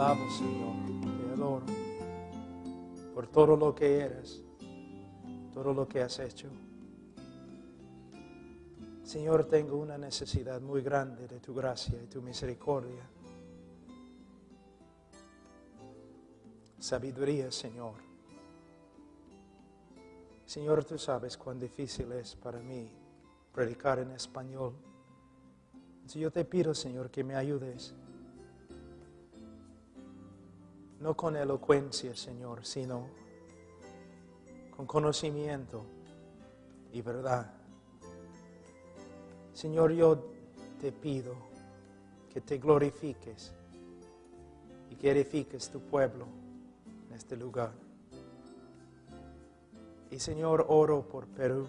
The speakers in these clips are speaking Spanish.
alabo, Señor, te adoro por todo lo que eres, todo lo que has hecho. Señor, tengo una necesidad muy grande de tu gracia y tu misericordia. Sabiduría, Señor. Señor, tú sabes cuán difícil es para mí predicar en español. Entonces yo te pido, Señor, que me ayudes. No con elocuencia, Señor, sino con conocimiento y verdad. Señor, yo te pido que te glorifiques y que edifiques tu pueblo en este lugar. Y Señor, oro por Perú,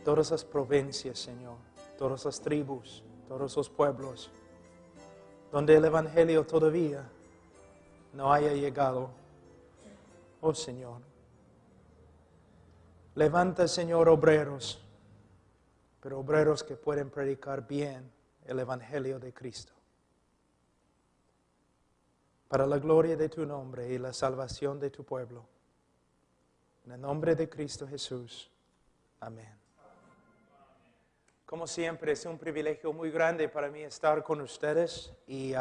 todas las provincias, Señor, todas las tribus, todos los pueblos, donde el Evangelio todavía no haya llegado. Oh Señor, levanta, Señor, obreros, pero obreros que pueden predicar bien el Evangelio de Cristo, para la gloria de tu nombre y la salvación de tu pueblo. En el nombre de Cristo Jesús. Amén. Como siempre, es un privilegio muy grande para mí estar con ustedes y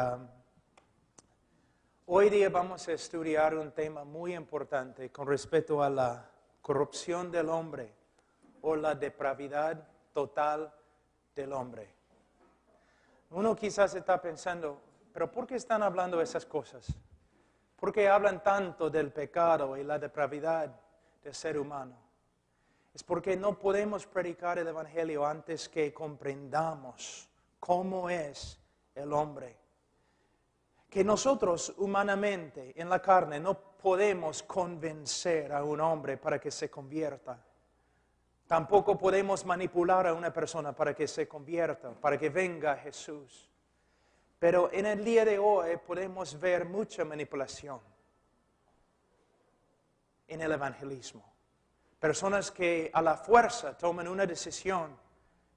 hoy día vamos a estudiar un tema muy importante con respecto a la corrupción del hombre o la depravidad total del hombre. Uno quizás está pensando, ¿pero por qué están hablando esas cosas? ¿Por qué hablan tanto del pecado y la depravidad del ser humano? Es porque no podemos predicar el Evangelio antes que comprendamos cómo es el hombre. Que nosotros humanamente, en la carne, no podemos convencer a un hombre para que se convierta. Tampoco podemos manipular a una persona para que se convierta, para que venga a Jesús. Pero en el día de hoy podemos ver mucha manipulación en el evangelismo. Personas que a la fuerza toman una decisión,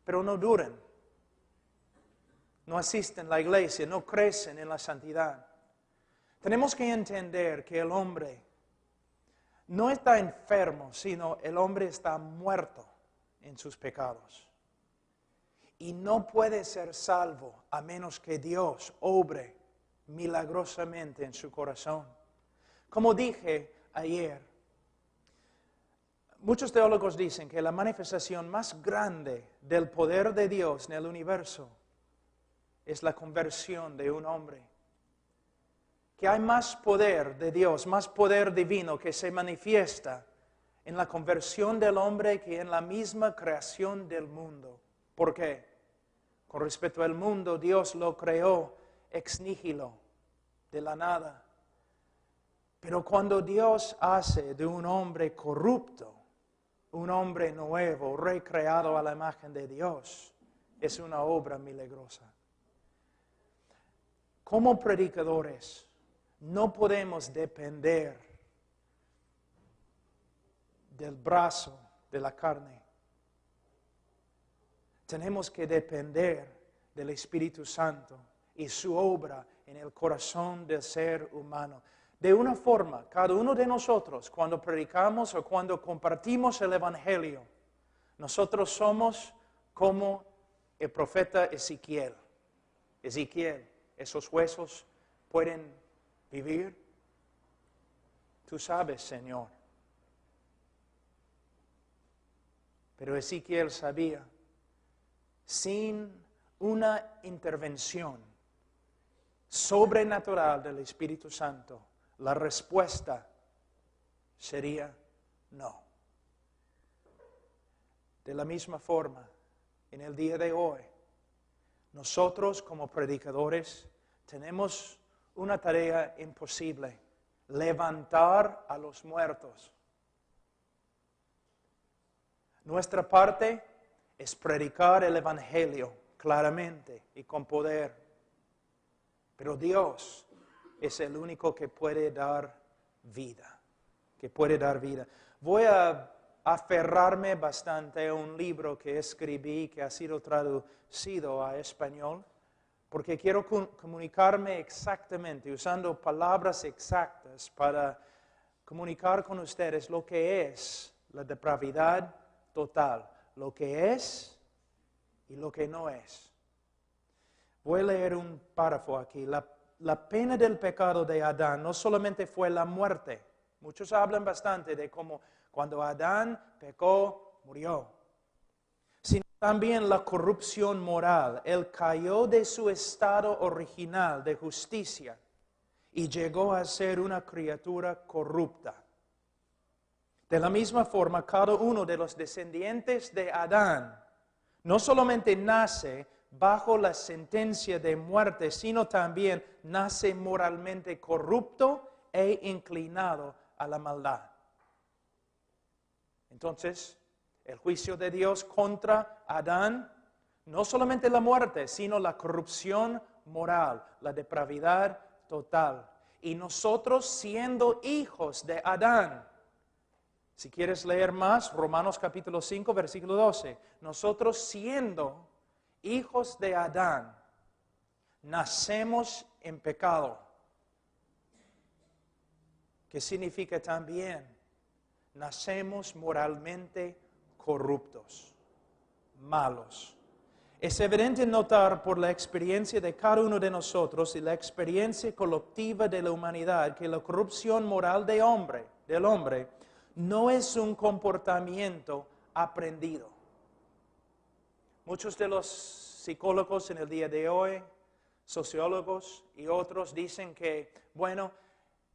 pero no duran. No asisten a la iglesia, no crecen en la santidad. Tenemos que entender que el hombre no está enfermo, sino el hombre está muerto en sus pecados. Y no puede ser salvo a menos que Dios obre milagrosamente en su corazón. Como dije ayer, muchos teólogos dicen que la manifestación más grande del poder de Dios en el universo es la conversión de un hombre. Que hay más poder de Dios, más poder divino que se manifiesta en la conversión del hombre que en la misma creación del mundo. ¿Por qué? Con respecto al mundo, Dios lo creó ex nihilo, de la nada. Pero cuando Dios hace de un hombre corrupto, un hombre nuevo, recreado a la imagen de Dios, es una obra milagrosa. Como predicadores, no podemos depender del brazo de la carne. Tenemos que depender del Espíritu Santo y su obra en el corazón del ser humano. De una forma, cada uno de nosotros, cuando predicamos o cuando compartimos el Evangelio, nosotros somos como el profeta Ezequiel. Ezequiel, esos huesos pueden vivir. Tú sabes, Señor. Pero Ezequiel sabía, sin una intervención sobrenatural del Espíritu Santo, la respuesta sería no. De la misma forma, en el día de hoy, nosotros como predicadores tenemos una tarea imposible: levantar a los muertos. Nuestra parte es predicar el Evangelio claramente y con poder. Pero Dios es el único que puede dar vida, Voy a aferrarme bastante a un libro que escribí, que ha sido traducido a español porque quiero comunicarme exactamente, usando palabras exactas para comunicar con ustedes lo que es la depravidad total, lo que es y lo que no es. Voy a leer un párrafo aquí. La pena del pecado de Adán no solamente fue la muerte. Muchos hablan bastante de cómo cuando Adán pecó, murió. Sino también la corrupción moral. Él cayó de su estado original de justicia y llegó a ser una criatura corrupta. De la misma forma, cada uno de los descendientes de Adán no solamente nace bajo la sentencia de muerte, sino también nace moralmente corrupto e inclinado a la maldad. Entonces, el juicio de Dios contra Adán, no solamente la muerte, sino la corrupción moral, la depravidad total. Y nosotros siendo hijos de Adán, si quieres leer más, Romanos capítulo 5, versículo 12, nosotros siendo hijos de Adán, nacemos en pecado. ¿Qué significa también? Nacemos moralmente corruptos, malos. Es evidente notar por la experiencia de cada uno de nosotros y la experiencia colectiva de la humanidad que la corrupción moral del hombre, no es un comportamiento aprendido. Muchos de los psicólogos en el día de hoy, sociólogos y otros dicen que, bueno,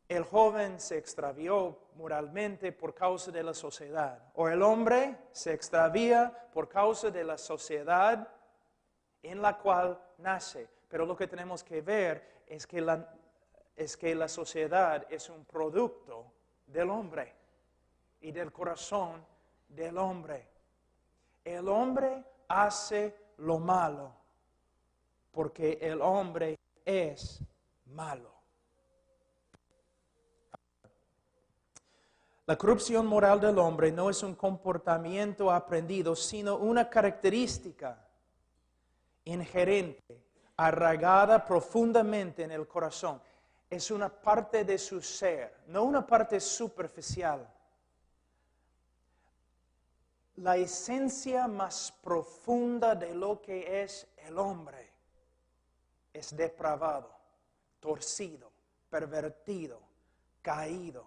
el joven se extravió moralmente por causa de la sociedad, o el hombre se extravía por causa de la sociedad en la cual nace. Pero lo que tenemos que ver es que la sociedad es un producto del hombre y del corazón del hombre. El hombre hace lo malo porque el hombre es malo. La corrupción moral del hombre no es un comportamiento aprendido, sino una característica inherente, arraigada profundamente en el corazón. Es una parte de su ser, no una parte superficial. La esencia más profunda de lo que es el hombre es depravado, torcido, pervertido, caído.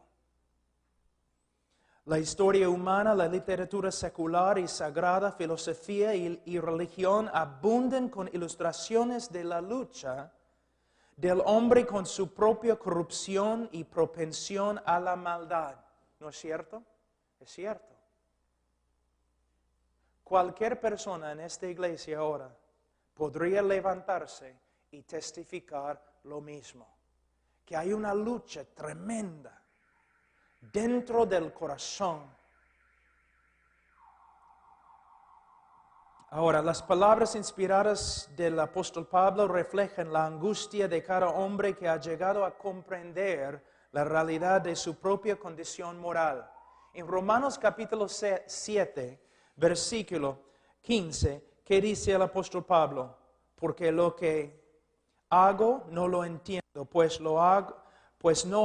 La historia humana, la literatura secular y sagrada, filosofía y religión abundan con ilustraciones de la lucha del hombre con su propia corrupción y propensión a la maldad. ¿No es cierto? Es cierto. Cualquier persona en esta iglesia ahora podría levantarse y testificar lo mismo. Que hay una lucha tremenda dentro del corazón. Ahora, las palabras inspiradas del apóstol Pablo reflejan la angustia de cada hombre que ha llegado a comprender la realidad de su propia condición moral. En Romanos capítulo 7, versículo 15, ¿qué dice el apóstol Pablo? Porque lo que hago no lo entiendo, pues no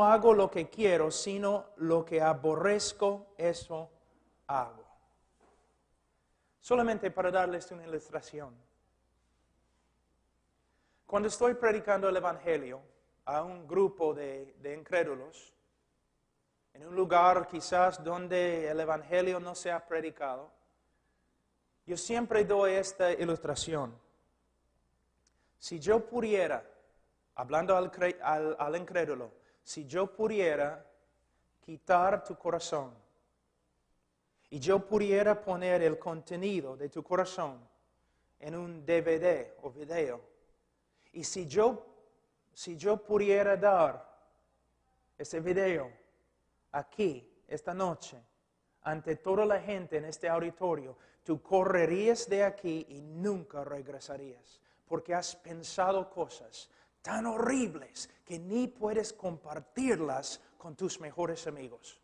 hago lo que quiero, sino lo que aborrezco, eso hago. Solamente para darles una ilustración. Cuando estoy predicando el Evangelio a un grupo de incrédulos, en un lugar quizás donde el Evangelio no se ha predicado, yo siempre doy esta ilustración. Si yo pudiera, hablando al incrédulo, si yo pudiera quitar tu corazón y yo pudiera poner el contenido de tu corazón en un DVD o video, y si yo pudiera dar ese video aquí, esta noche, ante toda la gente en este auditorio, tú correrías de aquí y nunca regresarías, porque has pensado cosas tan horribles que ni puedes compartirlas con tus mejores amigos.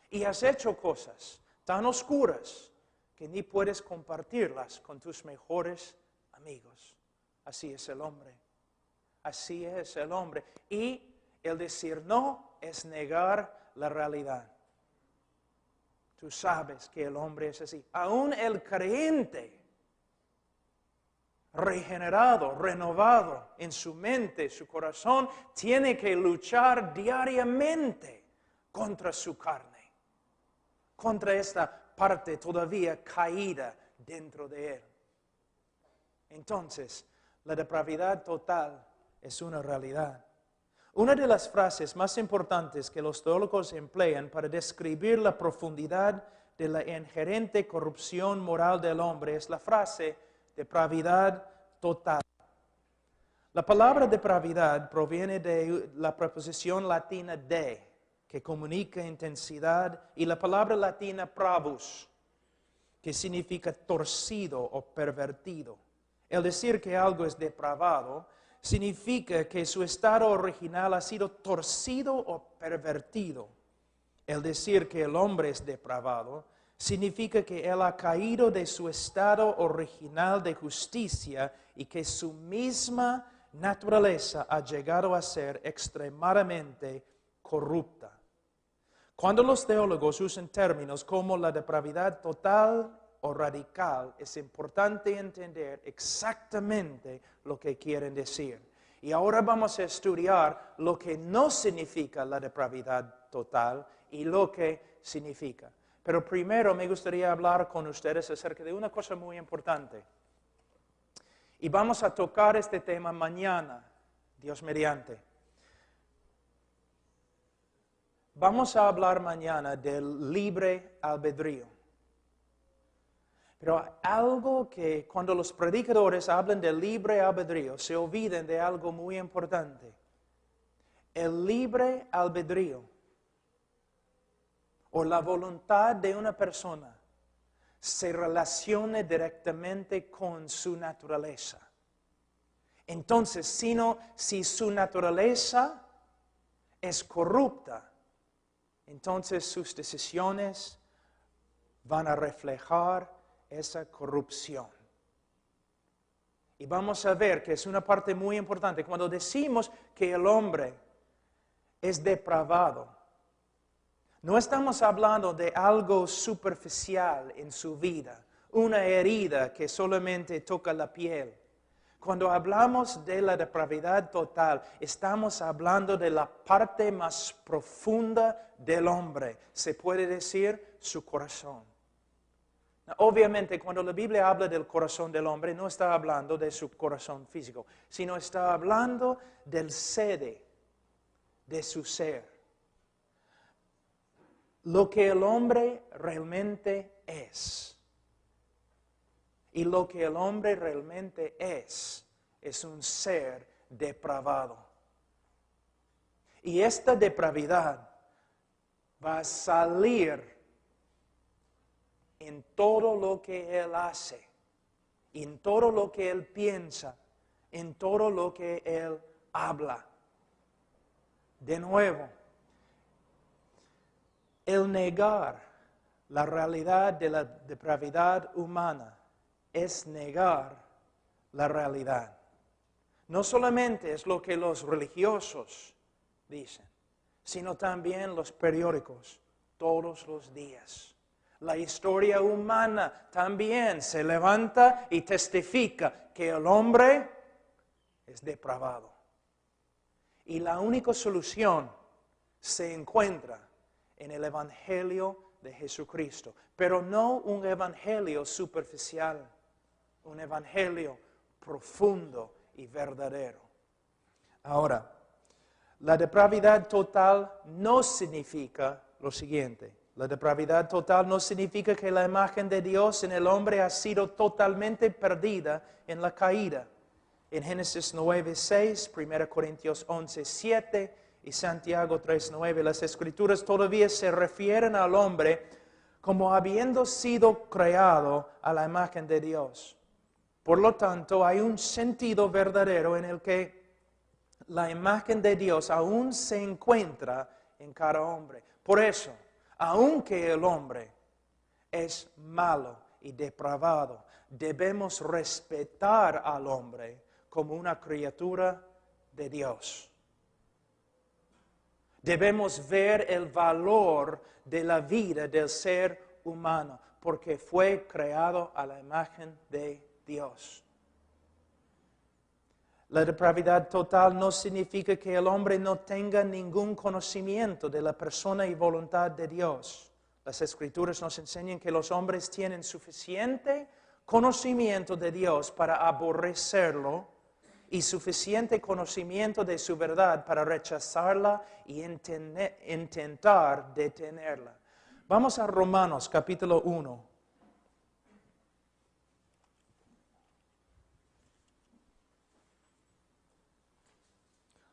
Y has hecho cosas tan oscuras que ni puedes compartirlas con tus mejores amigos. Así es el hombre. Así es el hombre. Y el decir no es negar la realidad. Tú sabes que el hombre es así. Aún el creyente, regenerado, renovado en su mente, su corazón, tiene que luchar diariamente contra su carne, contra esta parte todavía caída dentro de él. Entonces, la depravidad total es una realidad. Una de las frases más importantes que los teólogos emplean para describir la profundidad de la inherente corrupción moral del hombre es la frase depravidad total. La palabra depravidad proviene de la preposición latina de, que comunica intensidad, y la palabra latina pravus, que significa torcido o pervertido. El decir que algo es depravado significa que su estado original ha sido torcido o pervertido. El decir que el hombre es depravado significa que él ha caído de su estado original de justicia y que su misma naturaleza ha llegado a ser extremadamente corrupta. Cuando los teólogos usan términos como la depravidad total o radical, es importante entender exactamente lo que quieren decir. Y ahora vamos a estudiar lo que no significa la depravidad total y lo que significa. Pero primero me gustaría hablar con ustedes acerca de una cosa muy importante. Y vamos a tocar este tema mañana, Dios mediante. Vamos a hablar mañana del libre albedrío. Pero algo que cuando los predicadores hablan del libre albedrío, se olvidan de algo muy importante. El libre albedrío o la voluntad de una persona se relaciona directamente con su naturaleza. Entonces, si su naturaleza es corrupta, entonces sus decisiones van a reflejar esa corrupción. Y vamos a ver que es una parte muy importante. Cuando decimos que el hombre es depravado, no estamos hablando de algo superficial en su vida, una herida que solamente toca la piel. Cuando hablamos de la depravidad total, estamos hablando de la parte más profunda del hombre. Se puede decir su corazón. Obviamente, cuando la Biblia habla del corazón del hombre, no está hablando de su corazón físico, sino está hablando del sede de su ser. Lo que el hombre realmente es. Y lo que el hombre realmente es un ser depravado. Y esta depravidad va a salir en todo lo que él hace, en todo lo que él piensa, en todo lo que él habla. De nuevo, el negar la realidad de la depravidad humana es negar la realidad. No solamente es lo que los religiosos dicen, sino también los periódicos todos los días. La historia humana también se levanta y testifica que el hombre es depravado. Y la única solución se encuentra en el Evangelio de Jesucristo. Pero no un evangelio superficial, un evangelio profundo y verdadero. Ahora, la depravidad total no significa lo siguiente. La depravidad total no significa que la imagen de Dios en el hombre ha sido totalmente perdida en la caída. En Génesis 9:6, 1 Corintios 11:7 y Santiago 3:9, las Escrituras todavía se refieren al hombre como habiendo sido creado a la imagen de Dios. Por lo tanto, hay un sentido verdadero en el que la imagen de Dios aún se encuentra en cada hombre. Por eso, aunque el hombre es malo y depravado. Debemos respetar al hombre como una criatura de Dios. Debemos ver el valor de la vida del ser humano, porque fue creado a la imagen de Dios. La depravidad total no significa que el hombre no tenga ningún conocimiento de la persona y voluntad de Dios. Las Escrituras nos enseñan que los hombres tienen suficiente conocimiento de Dios para aborrecerlo y suficiente conocimiento de su verdad para rechazarla y intentar detenerla. Vamos a Romanos capítulo 1.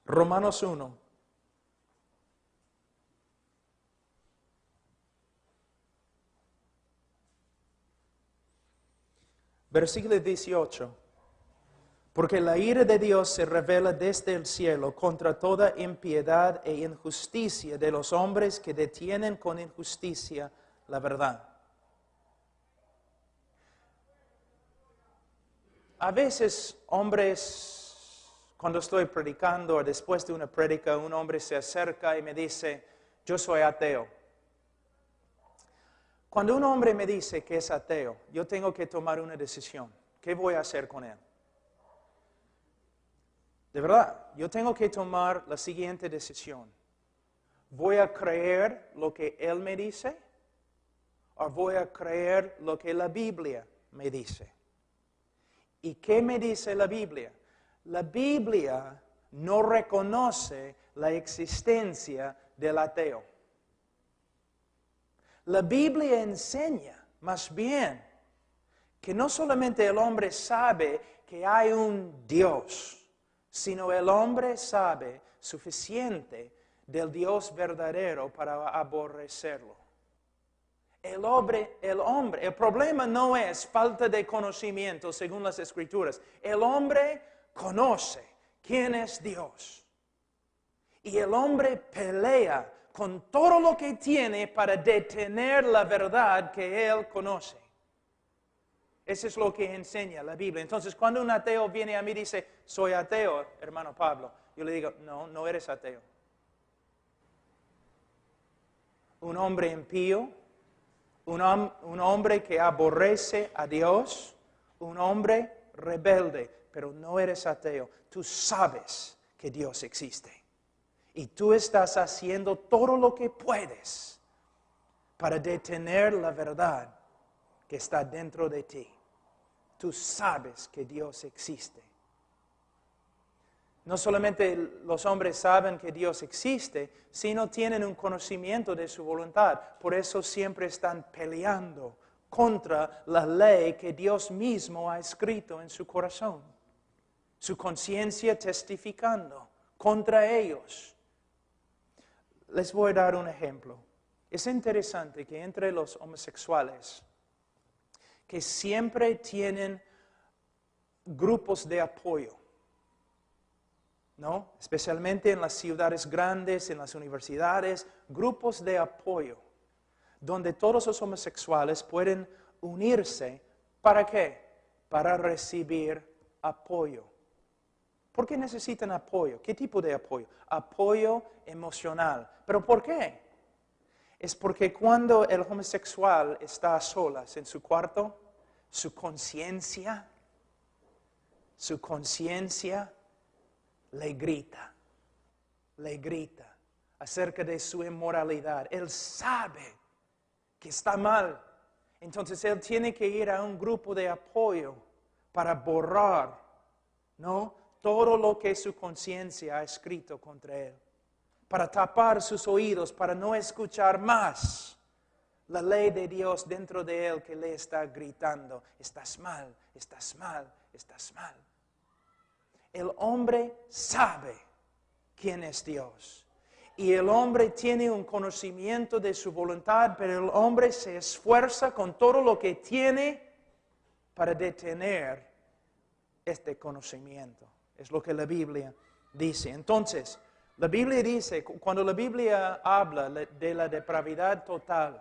Romanos 1. Versículo 18. Porque la ira de Dios se revela desde el cielo contra toda impiedad e injusticia de los hombres que detienen con injusticia la verdad. A veces, hombres, cuando estoy predicando o después de una prédica, un hombre se acerca y me dice, yo soy ateo. Cuando un hombre me dice que es ateo, yo tengo que tomar una decisión. ¿Qué voy a hacer con él? De verdad, yo tengo que tomar la siguiente decisión. ¿Voy a creer lo que él me dice? ¿O voy a creer lo que la Biblia me dice? ¿Y qué me dice la Biblia? La Biblia no reconoce la existencia del ateo. La Biblia enseña, más bien, que no solamente el hombre sabe que hay un Dios, sino el hombre sabe suficiente del Dios verdadero para aborrecerlo. El problema no es falta de conocimiento según las Escrituras. El hombre conoce quién es Dios. Y el hombre pelea con todo lo que tiene para detener la verdad que él conoce. Eso es lo que enseña la Biblia. Entonces, cuando un ateo viene a mí y dice, soy ateo, hermano Pablo, yo le digo, no eres ateo. Un hombre impío, un hombre que aborrece a Dios, un hombre rebelde, pero no eres ateo. Tú sabes que Dios existe. Y tú estás haciendo todo lo que puedes para detener la verdad que está dentro de ti. Tú sabes que Dios existe. No solamente los hombres saben que Dios existe, sino tienen un conocimiento de su voluntad. Por eso siempre están peleando contra la ley que Dios mismo ha escrito en su corazón. Su conciencia testificando contra ellos. Les voy a dar un ejemplo. Es interesante que entre los homosexuales, que siempre tienen grupos de apoyo, ¿no? Especialmente en las ciudades grandes, en las universidades, grupos de apoyo, donde todos los homosexuales pueden unirse. ¿Para qué? Para recibir apoyo. ¿Por qué necesitan apoyo? ¿Qué tipo de apoyo? Apoyo emocional. ¿Pero por qué? Es porque cuando el homosexual está a solas en su cuarto, su conciencia le grita acerca de su inmoralidad. Él sabe que está mal. Entonces él tiene que ir a un grupo de apoyo para borrar, ¿no?, todo lo que su conciencia ha escrito contra él. Para tapar sus oídos, para no escuchar más la ley de Dios dentro de él que le está gritando, estás mal, estás mal, estás mal. El hombre sabe quién es Dios. Y el hombre tiene un conocimiento de su voluntad, pero el hombre se esfuerza con todo lo que tiene para detener este conocimiento. Es lo que la Biblia dice. Entonces, la Biblia dice, cuando la Biblia habla de la depravidad total,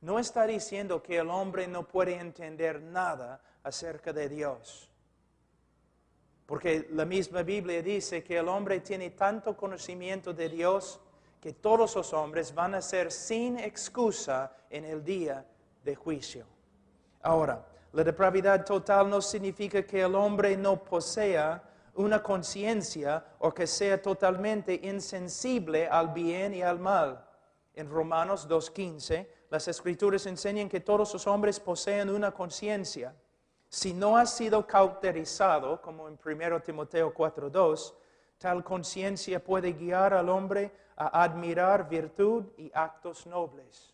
no está diciendo que el hombre no puede entender nada acerca de Dios. Porque la misma Biblia dice que el hombre tiene tanto conocimiento de Dios que todos los hombres van a ser sin excusa en el día de juicio. Ahora, la depravidad total no significa que el hombre no posea una conciencia o que sea totalmente insensible al bien y al mal. En Romanos 2:15, las Escrituras enseñan que todos los hombres poseen una conciencia. Si no ha sido cauterizado, como en 1 Timoteo 4:2, tal conciencia puede guiar al hombre a admirar virtud y actos nobles.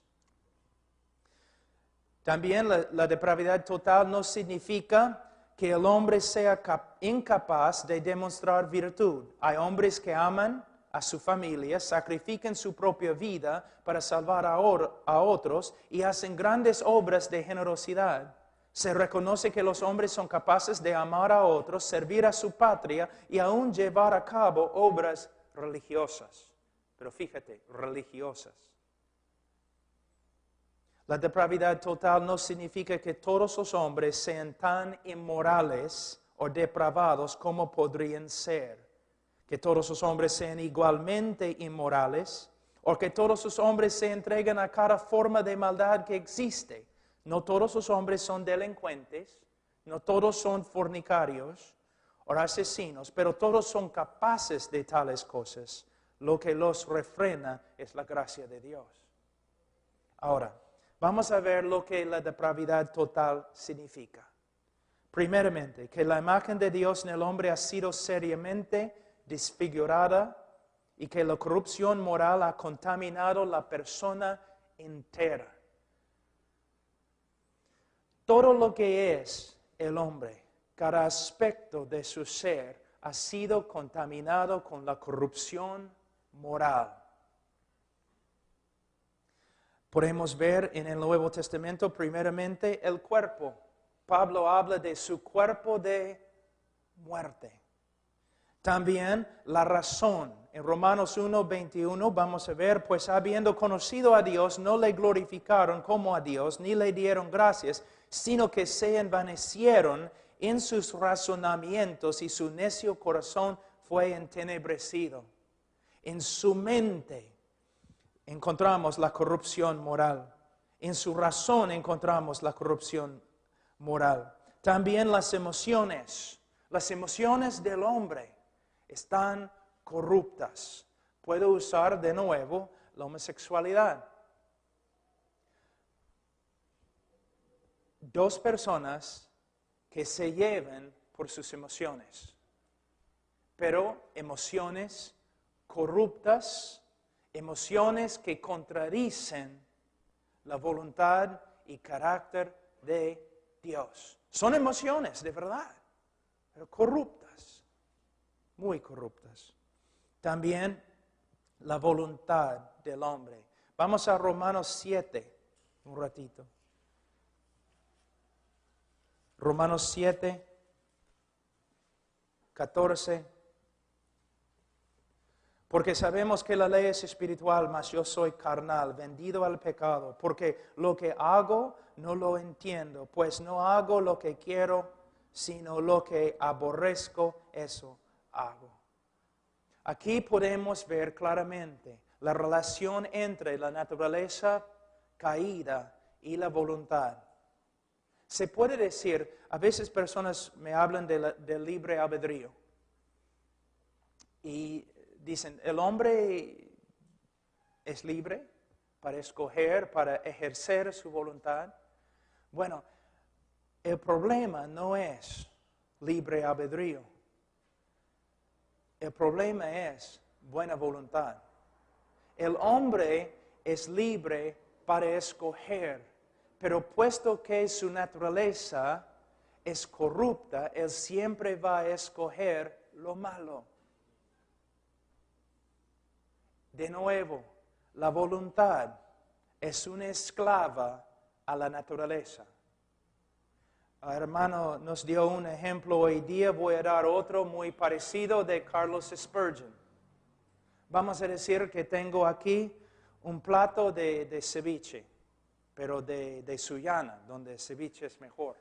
También la depravidad total no significa que el hombre sea incapaz de demostrar virtud. Hay hombres que aman a su familia, sacrifican su propia vida para salvar a otros y hacen grandes obras de generosidad. Se reconoce que los hombres son capaces de amar a otros, servir a su patria y aún llevar a cabo obras religiosas. Pero fíjate, religiosas. La depravidad total no significa que todos los hombres sean tan inmorales o depravados como podrían ser. Que todos los hombres sean igualmente inmorales o que todos los hombres se entreguen a cada forma de maldad que existe. No todos los hombres son delincuentes, no todos son fornicarios o asesinos, pero todos son capaces de tales cosas. Lo que los refrena es la gracia de Dios. Ahora, vamos a ver lo que la depravidad total significa. Primeramente, que la imagen de Dios en el hombre ha sido seriamente desfigurada y que la corrupción moral ha contaminado la persona entera. Todo lo que es el hombre, cada aspecto de su ser, ha sido contaminado con la corrupción moral. Podemos ver en el Nuevo Testamento primeramente el cuerpo. Pablo habla de su cuerpo de muerte. También la razón. En Romanos 1:21 vamos a ver, pues habiendo conocido a Dios, no le glorificaron como a Dios, ni le dieron gracias, sino que se envanecieron en sus razonamientos y su necio corazón fue entenebrecido. En su mente encontramos la corrupción moral. En su razón encontramos la corrupción moral. También las emociones del hombre están corruptas. Puedo usar de nuevo la homosexualidad. Dos personas que se llevan por sus emociones, pero emociones corruptas, emociones que contradicen la voluntad y carácter de Dios. Son emociones de verdad, pero corruptas, muy corruptas. También la voluntad del hombre. Vamos a Romanos 7, un ratito. Romanos 7, 14. Porque sabemos que la ley es espiritual, mas yo soy carnal, vendido al pecado. Porque lo que hago no lo entiendo, pues no hago lo que quiero, sino lo que aborrezco, eso hago. Aquí podemos ver claramente la relación entre la naturaleza caída y la voluntad. Se puede decir, a veces personas me hablan del libre albedrío y dicen, ¿el hombre es libre para escoger, para ejercer su voluntad? Bueno, el problema no es libre albedrío. El problema es buena voluntad. El hombre es libre para escoger, pero puesto que su naturaleza es corrupta, él siempre va a escoger lo malo. De nuevo, la voluntad es una esclava a la naturaleza. El hermano nos dio un ejemplo hoy día, voy a dar otro muy parecido de Carlos Spurgeon. Vamos a decir que tengo aquí un plato de ceviche, pero de Sullana, donde el ceviche es mejor.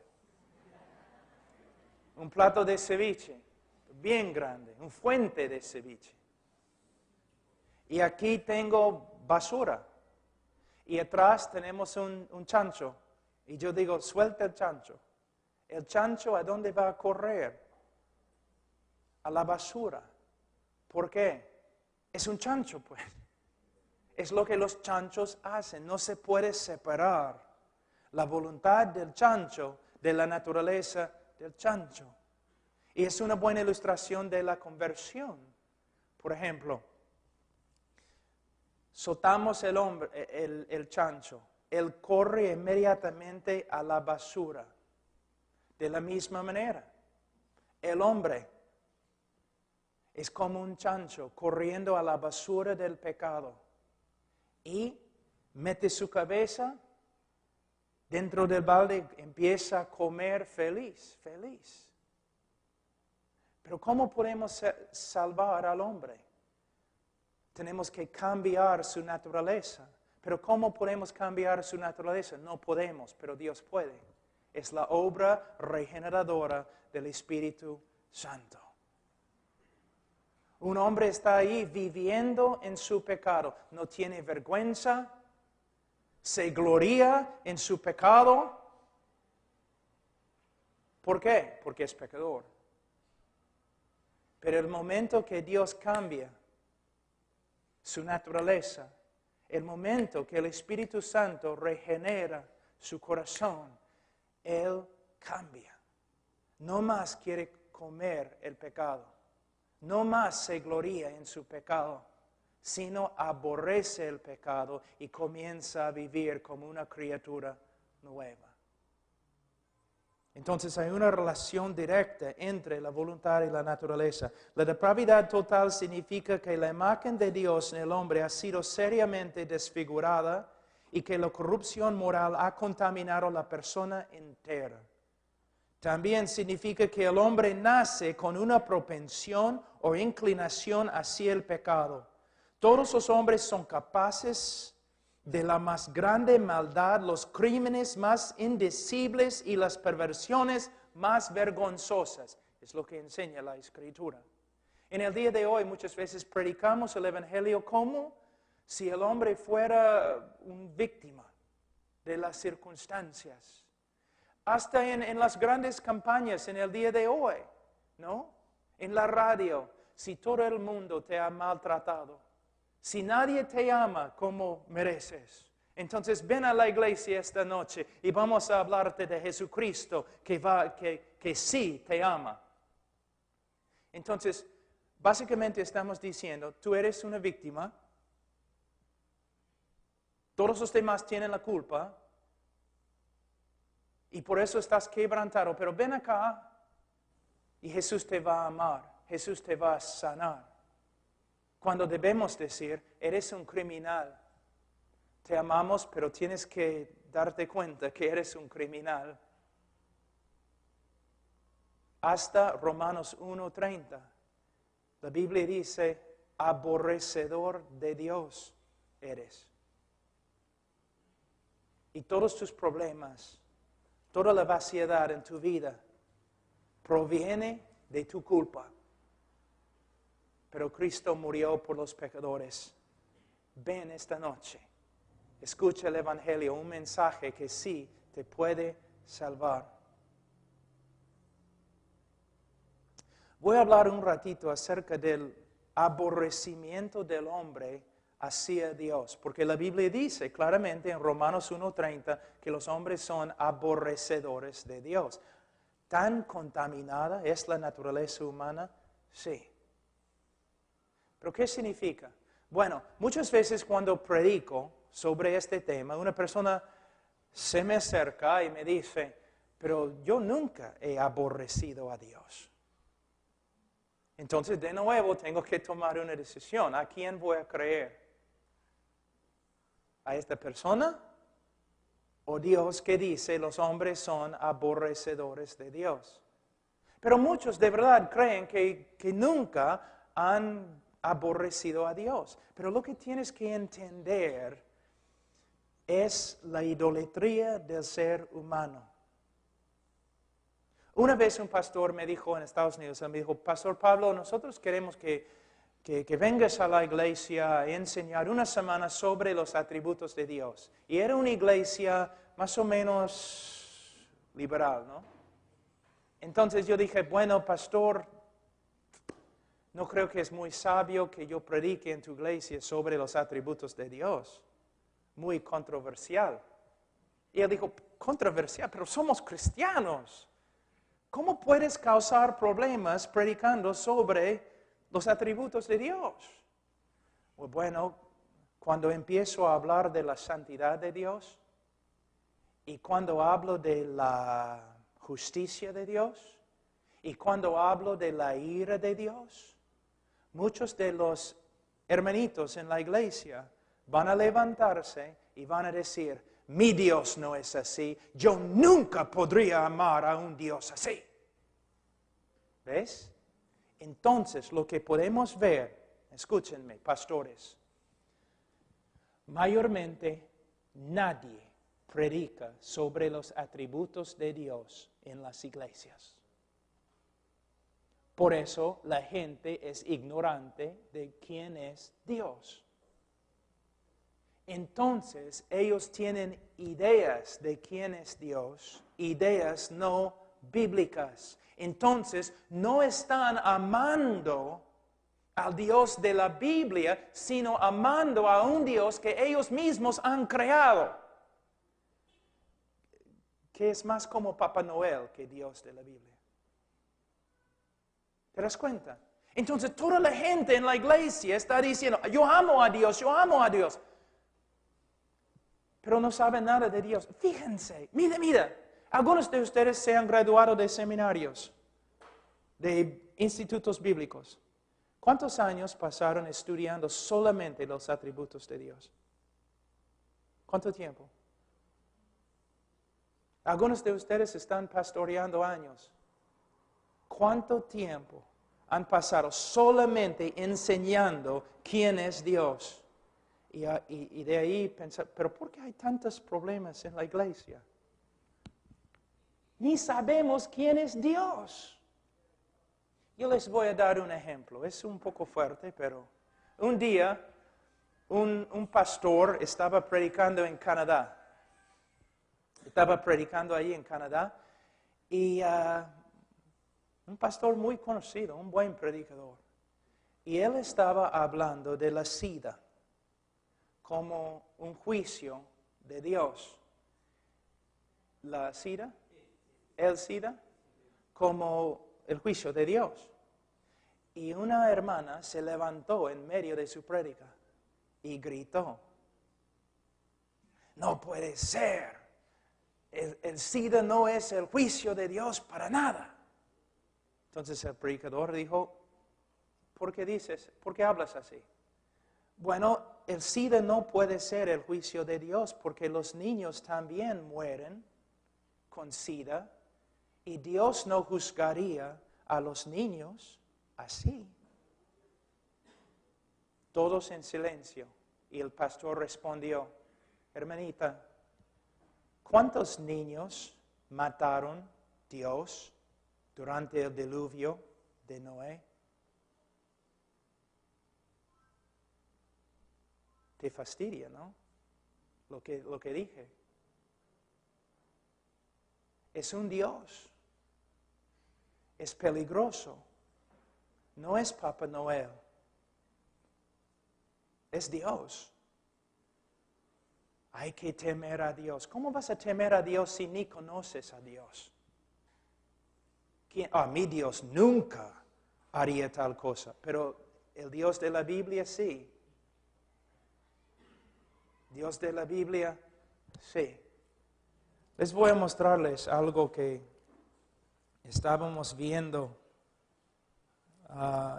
Un plato de ceviche, bien grande, un fuente de ceviche. Y aquí tengo basura. Y atrás tenemos un chancho. Y yo digo, suelta el chancho. ¿El chancho a dónde va a correr? A la basura. ¿Por qué? Es un chancho, pues. Es lo que los chanchos hacen. No se puede separar la voluntad del chancho de la naturaleza del chancho. Y es una buena ilustración de la conversión. Por ejemplo, soltamos el chancho. Él corre inmediatamente a la basura. De la misma manera, el hombre es como un chancho corriendo a la basura del pecado y mete su cabeza dentro del balde y empieza a comer feliz. Pero ¿cómo podemos salvar al hombre? Tenemos que cambiar su naturaleza. Pero ¿cómo podemos cambiar su naturaleza? No podemos, pero Dios puede. Es la obra regeneradora del Espíritu Santo. Un hombre está ahí viviendo en su pecado. No tiene vergüenza. Se gloria en su pecado. ¿Por qué? Porque es pecador. Pero el momento que Dios cambia su naturaleza, el momento que el Espíritu Santo regenera su corazón, Él cambia. No más quiere comer el pecado. No más se gloria en su pecado, sino aborrece el pecado y comienza a vivir como una criatura nueva. Entonces hay una relación directa entre la voluntad y la naturaleza. La depravidad total significa que la imagen de Dios en el hombre ha sido seriamente desfigurada y que la corrupción moral ha contaminado a la persona entera. También significa que el hombre nace con una propensión o inclinación hacia el pecado. Todos los hombres son capaces de la más grande maldad, los crímenes más indecibles y las perversiones más vergonzosas. Es lo que enseña la Escritura. En el día de hoy muchas veces predicamos el Evangelio como si el hombre fuera una víctima de las circunstancias. Hasta en las grandes campañas en el día de hoy, ¿no? En la radio, si todo el mundo te ha maltratado, si nadie te ama como mereces, entonces ven a la iglesia esta noche y vamos a hablarte de Jesucristo que sí te ama. Entonces, básicamente estamos diciendo, tú eres una víctima, todos los demás tienen la culpa, y por eso estás quebrantado, pero ven acá y Jesús te va a amar, Jesús te va a sanar. Cuando debemos decir, eres un criminal, te amamos, pero tienes que darte cuenta que eres un criminal. Hasta Romanos 1:30, la Biblia dice, aborrecedor de Dios eres. Y todos tus problemas, toda la vaciedad en tu vida proviene de tu culpa. Pero Cristo murió por los pecadores. Ven esta noche, escucha el Evangelio, un mensaje que sí te puede salvar. Voy a hablar un ratito acerca del aborrecimiento del hombre hacia Dios, porque la Biblia dice claramente en Romanos 1:30 que los hombres son aborrecedores de Dios. ¿Tan contaminada es la naturaleza humana? Sí. ¿Pero qué significa? Bueno, muchas veces cuando predico sobre este tema, una persona se me acerca y me dice, pero yo nunca he aborrecido a Dios. Entonces, de nuevo, tengo que tomar una decisión. ¿A quién voy a creer? ¿A esta persona? ¿O Dios que dice los hombres son aborrecedores de Dios? Pero muchos de verdad creen que nunca han aborrecido a Dios. Pero lo que tienes que entender es la idolatría del ser humano. Una vez un pastor me dijo en Estados Unidos, me dijo, Pastor Pablo, nosotros queremos que vengas a la iglesia a enseñar una semana sobre los atributos de Dios. Y era una iglesia más o menos liberal, ¿no? Entonces yo dije, bueno, pastor, no creo que es muy sabio que yo predique en tu iglesia sobre los atributos de Dios. Muy controversial. Y él dijo, controversial, pero somos cristianos. ¿Cómo puedes causar problemas predicando sobre los atributos de Dios? Bueno, cuando empiezo a hablar de la santidad de Dios y cuando hablo de la justicia de Dios y cuando hablo de la ira de Dios, muchos de los hermanitos en la iglesia van a levantarse y van a decir, mi Dios no es así, yo nunca podría amar a un Dios así. ¿Ves? Entonces, lo que podemos ver, escúchenme, pastores, mayormente nadie predica sobre los atributos de Dios en las iglesias. Por eso la gente es ignorante de quién es Dios. Entonces, ellos tienen ideas de quién es Dios, ideas no bíblicas. Entonces, no están amando al Dios de la Biblia, sino amando a un Dios que ellos mismos han creado, que es más como Papá Noel que Dios de la Biblia. ¿Te das cuenta? Entonces, toda la gente en la iglesia está diciendo, yo amo a Dios, yo amo a Dios. Pero no saben nada de Dios. Fíjense, mira, algunos de ustedes se han graduado de seminarios, de institutos bíblicos. ¿Cuántos años pasaron estudiando solamente los atributos de Dios? ¿Cuánto tiempo? Algunos de ustedes están pastoreando años. ¿Cuánto tiempo han pasado solamente enseñando quién es Dios? Y de ahí pensar, ¿pero por qué hay tantos problemas en la iglesia? Ni sabemos quién es Dios. Yo les voy a dar un ejemplo. Es un poco fuerte, pero un día un pastor estaba predicando en Canadá. Estaba predicando ahí en Canadá y un pastor muy conocido, un buen predicador. Y él estaba hablando de la SIDA como un juicio de Dios. La SIDA, el SIDA, como el juicio de Dios. Y una hermana se levantó en medio de su prédica y gritó, no puede ser, el SIDA no es el juicio de Dios para nada. Entonces el predicador dijo, ¿por qué hablas así? Bueno, el SIDA no puede ser el juicio de Dios porque los niños también mueren con SIDA y Dios no juzgaría a los niños así. Todos en silencio y el pastor respondió, hermanita, ¿cuántos niños mataron Dios durante el diluvio de Noé? Te fastidia, ¿no? Lo que dije. Es un Dios. Es peligroso. No es Papá Noel. Es Dios. Hay que temer a Dios. ¿Cómo vas a temer a Dios si ni conoces a Dios? Mi Dios nunca haría tal cosa, pero el Dios de la Biblia sí. Dios de la Biblia, sí. Les voy a mostrarles algo que estábamos viendo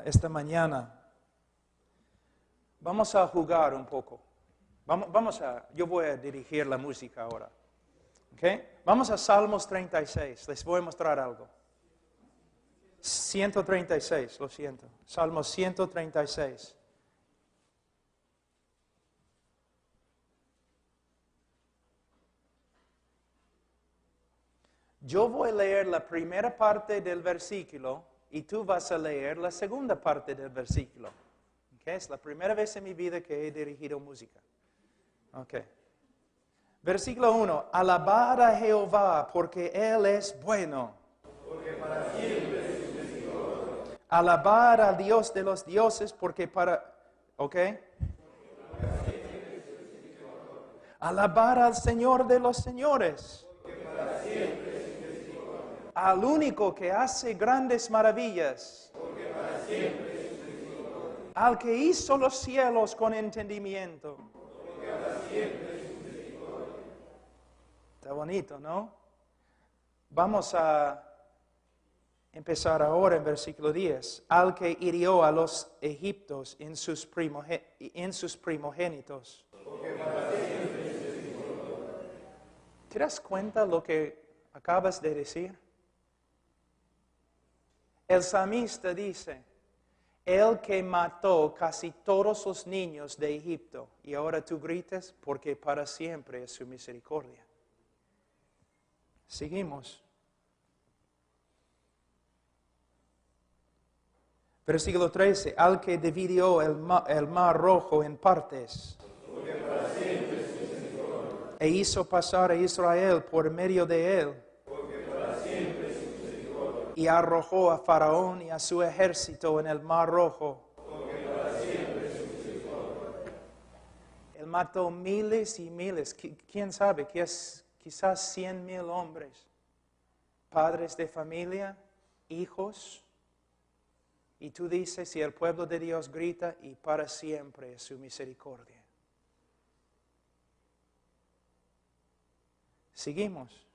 esta mañana. Vamos a jugar un poco. Yo voy a dirigir la música ahora. ¿Okay? Vamos a Salmos 36. Les voy a mostrar algo. 136, lo siento. Salmos 136. Yo voy a leer la primera parte del versículo y tú vas a leer la segunda parte del versículo. Okay? Es la primera vez en mi vida que he dirigido música. Okay. Versículo 1. Alabad a Jehová porque Él es bueno. Porque para siempre es su misericordia. Alabad al Dios de los dioses porque para... ¿Ok? Alabad al Señor de los señores. Porque para siempre es su misericordia. Al único que hace grandes maravillas. Porque para siempre es su misericordia. Al que hizo los cielos con entendimiento. Porque para siempre es su misericordia. Está bonito, ¿no? Vamos a empezar ahora en versículo 10. Al que hirió a los egipcios en sus primogénitos. Porque para siempre es su misericordia. ¿Te das cuenta lo que acabas de decir? El salmista dice, el que mató casi todos los niños de Egipto, y ahora tú gritas, porque para siempre es su misericordia. Seguimos. Versículo 13, al que dividió el mar rojo en partes. Porque para siempre es su misericordia. E hizo pasar a Israel por medio de él. Porque para siempre es su misericordia. Y arrojó a Faraón y a su ejército en el mar rojo. Porque para siempre es su misericordia. Él mató miles y miles, quién sabe, quizás 100,000 hombres, padres de familia, hijos. Y tú dices, y el pueblo de Dios grita, y para siempre es su misericordia. Seguimos.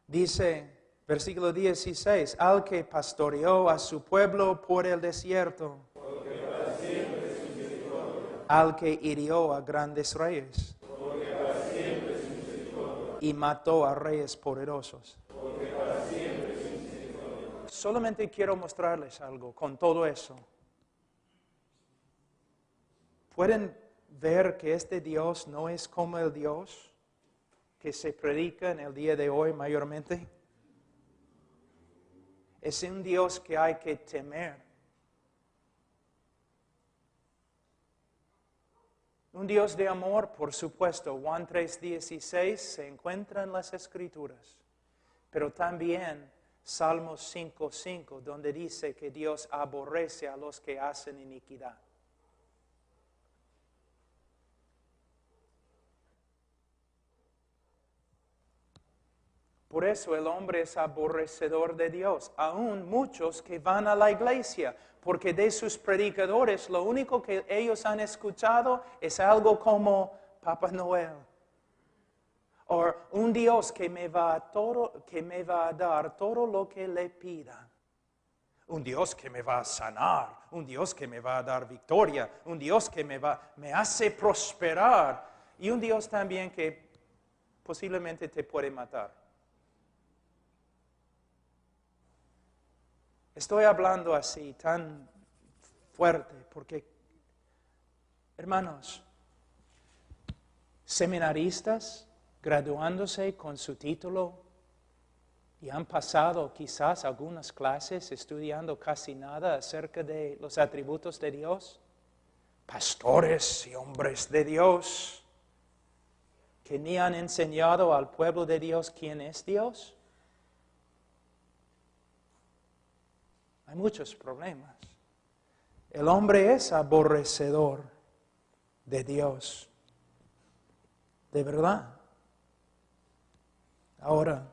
Dice, versículo 16, al que pastoreó a su pueblo por el desierto. Porque para siempre es su misericordia. Al que hirió a grandes reyes. Porque para siempre es su misericordia. Y mató a reyes poderosos. Porque para siempre es su misericordia. Solamente quiero mostrarles algo con todo eso. ¿Pueden ver que este Dios no es como el Dios que se predica en el día de hoy mayormente? Es un Dios que hay que temer. Un Dios de amor, por supuesto. Juan 3:16 se encuentra en las Escrituras. Pero también Salmos 5:5, donde dice que Dios aborrece a los que hacen iniquidad. Por eso el hombre es aborrecedor de Dios, aún muchos que van a la iglesia, porque de sus predicadores lo único que ellos han escuchado es algo como Papá Noel, o un Dios que me va a dar todo lo que le pida, un Dios que me va a sanar, un Dios que me va a dar victoria, un Dios que me hace prosperar, y un Dios también que posiblemente te puede matar. Estoy hablando así, tan fuerte, porque, hermanos, seminaristas graduándose con su título y han pasado quizás algunas clases estudiando casi nada acerca de los atributos de Dios, pastores y hombres de Dios que ni han enseñado al pueblo de Dios quién es Dios. Hay muchos problemas. El hombre es aborrecedor de Dios. De verdad. Ahora,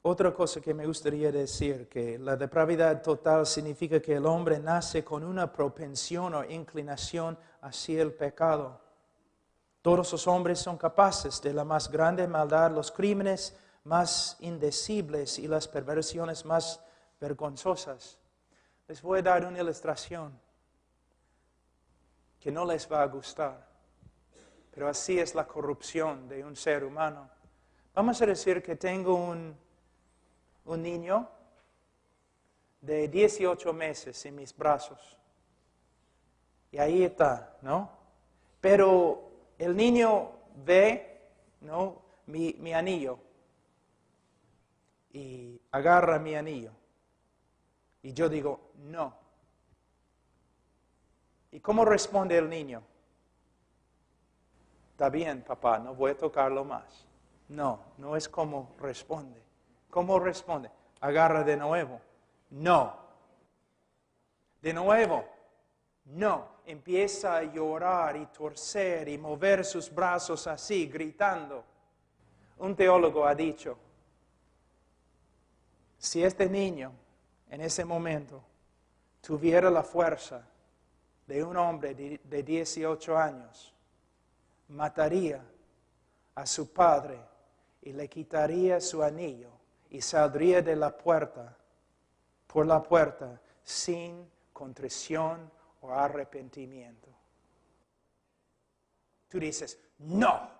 otra cosa que me gustaría decir, que la depravidad total significa que el hombre nace con una propensión o inclinación hacia el pecado. Todos los hombres son capaces de la más grande maldad, los crímenes más indecibles y las perversiones más vergonzosas. Les voy a dar una ilustración que no les va a gustar, pero así es la corrupción de un ser humano. Vamos a decir que tengo un niño de 18 meses en mis brazos. Y ahí está, ¿no? Pero el niño ve, ¿no? Mi anillo. Y agarra mi anillo. Y yo digo, no. ¿Y cómo responde el niño? Está bien, papá, no voy a tocarlo más. No, no es como responde. ¿Cómo responde? Agarra de nuevo. No. De nuevo. No. Empieza a llorar y torcer y mover sus brazos así, gritando. Un teólogo ha dicho, si este niño en ese momento tuviera la fuerza de un hombre de 18 años, mataría a su padre y le quitaría su anillo y saldría de la puerta, por la puerta, sin contrición o arrepentimiento. Tú dices, no,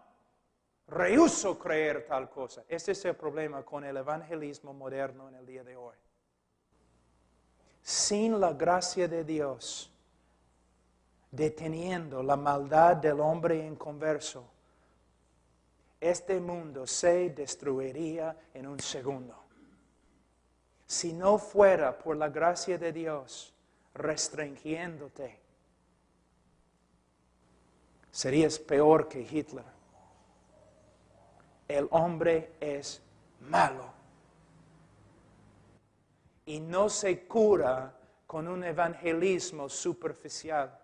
rehúso creer tal cosa. Ese es el problema con el evangelismo moderno en el día de hoy. Sin la gracia de Dios, deteniendo la maldad del hombre inconverso, este mundo se destruiría en un segundo. Si no fuera por la gracia de Dios restringiéndote, serías peor que Hitler. El hombre es malo. Y no se cura con un evangelismo superficial.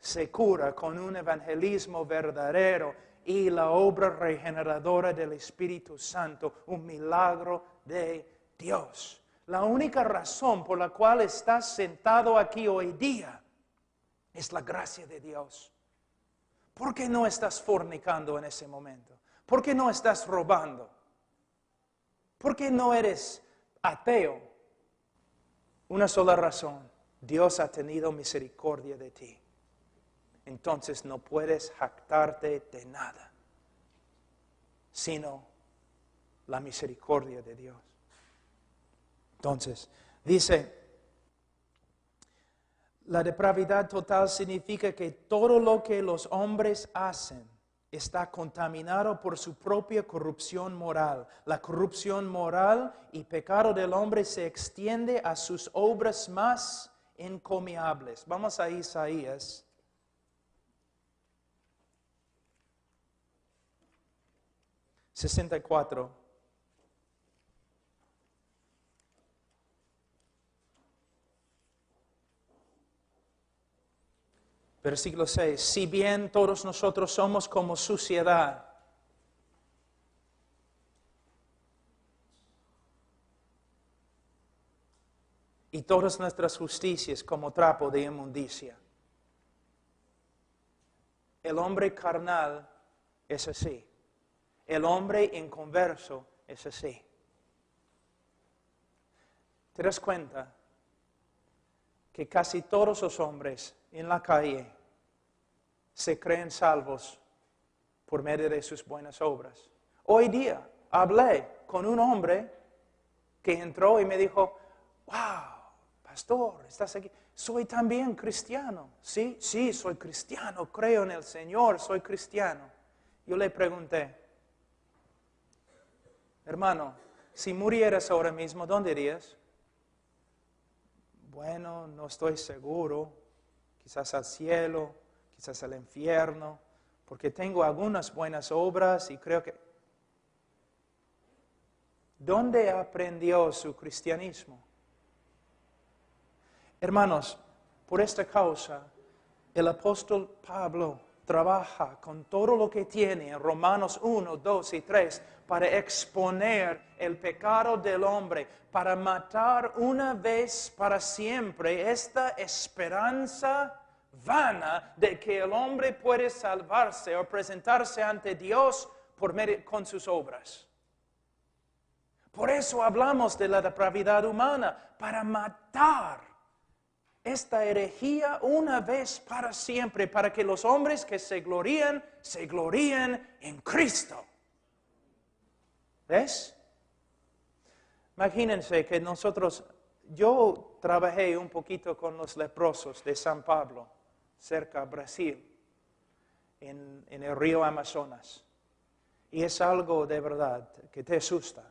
Se cura con un evangelismo verdadero y la obra regeneradora del Espíritu Santo, un milagro de Dios. La única razón por la cual estás sentado aquí hoy día es la gracia de Dios. ¿Por qué no estás fornicando en ese momento? ¿Por qué no estás robando? ¿Por qué no eres ateo? Una sola razón. Dios ha tenido misericordia de ti. Entonces no puedes jactarte de nada, sino la misericordia de Dios. Entonces, dice, la depravidad total significa que todo lo que los hombres hacen está contaminado por su propia corrupción moral. La corrupción moral y pecado del hombre se extiende a sus obras más encomiables. Vamos a Isaías. ...64... Versículo 6. Si bien todos nosotros somos como suciedad, y todas nuestras justicias como trapo de inmundicia. El hombre carnal es así. El hombre inconverso es así. ¿Te das cuenta que casi todos los hombres en la calle se creen salvos por medio de sus buenas obras? Hoy día hablé con un hombre que entró y me dijo, wow, pastor, ¿estás aquí? Soy también cristiano. Sí, soy cristiano, creo en el Señor, soy cristiano. Yo le pregunté, hermano, si murieras ahora mismo, ¿dónde irías? Bueno, no estoy seguro, quizás al cielo, quizás al infierno, porque tengo algunas buenas obras y creo que... ¿Dónde aprendió su cristianismo? Hermanos, por esta causa, el apóstol Pablo trabaja con todo lo que tiene en Romanos 1, 2 y 3 para exponer el pecado del hombre, para matar una vez para siempre esta esperanza vana de que el hombre puede salvarse o presentarse ante Dios con sus obras. Por eso hablamos de la depravidad humana, para matar esta herejía una vez para siempre, para que los hombres que se glorían en Cristo. ¿Ves? Imagínense que yo trabajé un poquito con los leprosos de San Pablo. cerca a Brasil, en el río Amazonas. Y es algo de verdad que te asusta.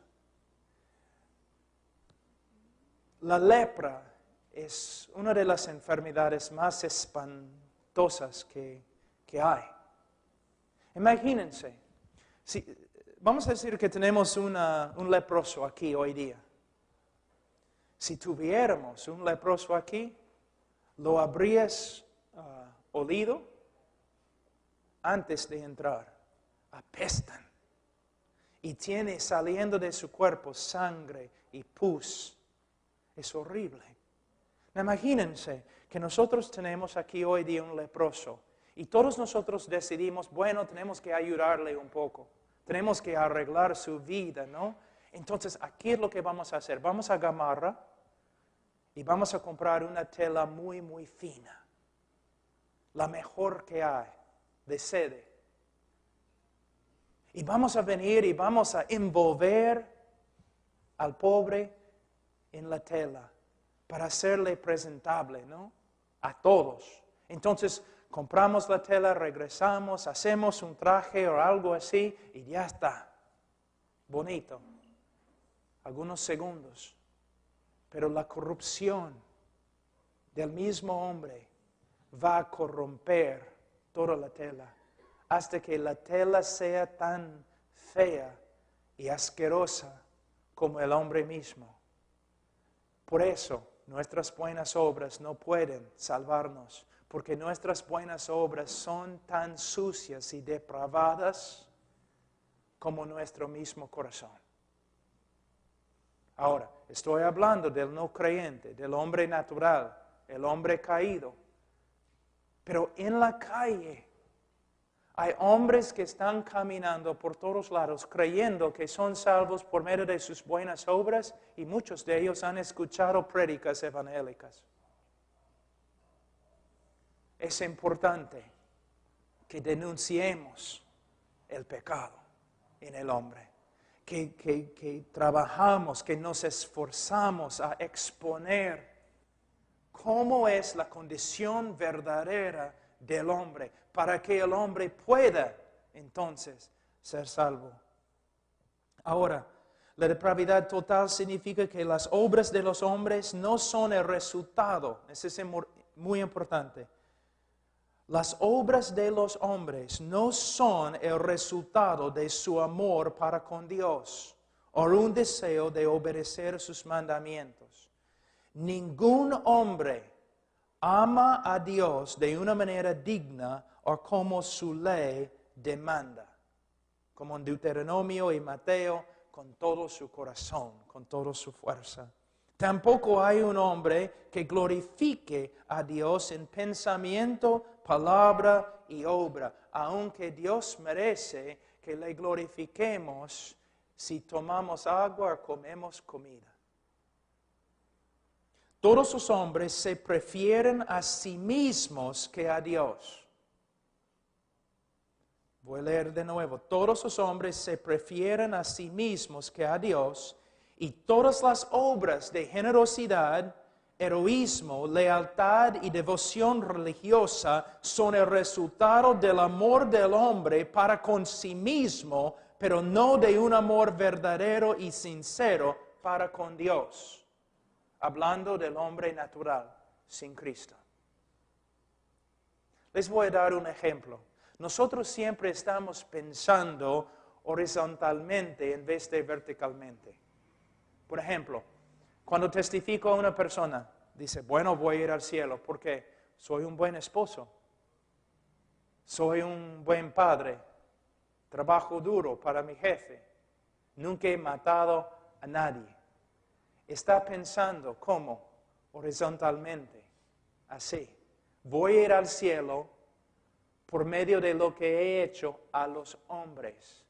La lepra es una de las enfermedades más espantosas que hay. Imagínense, vamos a decir que tenemos un leproso aquí hoy día. Si tuviéramos un leproso aquí, lo habrías olido antes de entrar. Apestan. Y tiene saliendo de su cuerpo sangre y pus. Es horrible. Imagínense que nosotros tenemos aquí hoy día un leproso y todos nosotros decidimos, bueno, tenemos que ayudarle un poco. Tenemos que arreglar su vida, ¿no? Entonces, aquí es lo que vamos a hacer. Vamos a Gamarra y vamos a comprar una tela muy, muy fina. La mejor que hay, de sede. Y vamos a venir y vamos a envolver al pobre en la tela para hacerle presentable, ¿no? A todos. Entonces, compramos la tela, regresamos, hacemos un traje o algo así y ya está. Bonito. Algunos segundos. Pero la corrupción del mismo hombre va a corromper toda la tela hasta que la tela sea tan fea y asquerosa como el hombre mismo. Por eso, nuestras buenas obras no pueden salvarnos, porque nuestras buenas obras son tan sucias y depravadas como nuestro mismo corazón. Ahora, estoy hablando del no creyente, del hombre natural, el hombre caído. Pero en la calle hay hombres que están caminando por todos lados creyendo que son salvos por medio de sus buenas obras y muchos de ellos han escuchado prédicas evangélicas. Es importante que denunciemos el pecado en el hombre, que trabajamos, que nos esforzamos a exponer cómo es la condición verdadera del hombre, para que el hombre pueda entonces ser salvo. Ahora, la depravidad total significa que las obras de los hombres no son el resultado, eso es muy importante. Las obras de los hombres no son el resultado de su amor para con Dios o un deseo de obedecer sus mandamientos. Ningún hombre ama a Dios de una manera digna o como su ley demanda, como en Deuteronomio y Mateo, con todo su corazón, con toda su fuerza. Tampoco hay un hombre que glorifique a Dios en pensamiento, palabra y obra, aunque Dios merece que le glorifiquemos si tomamos agua o comemos comida. Todos los hombres se prefieren a sí mismos que a Dios. Voy a leer de nuevo. Todos los hombres se prefieren a sí mismos que a Dios, y todas las obras de generosidad, heroísmo, lealtad y devoción religiosa son el resultado del amor del hombre para con sí mismo, pero no de un amor verdadero y sincero para con Dios. Hablando del hombre natural, sin Cristo. Les voy a dar un ejemplo. Nosotros siempre estamos pensando horizontalmente en vez de verticalmente. Por ejemplo, cuando testifico a una persona, dice, bueno, voy a ir al cielo porque soy un buen esposo, soy un buen padre, trabajo duro para mi jefe, nunca he matado a nadie. Está pensando ¿cómo? Horizontalmente, así. Voy a ir al cielo por medio de lo que he hecho a los hombres.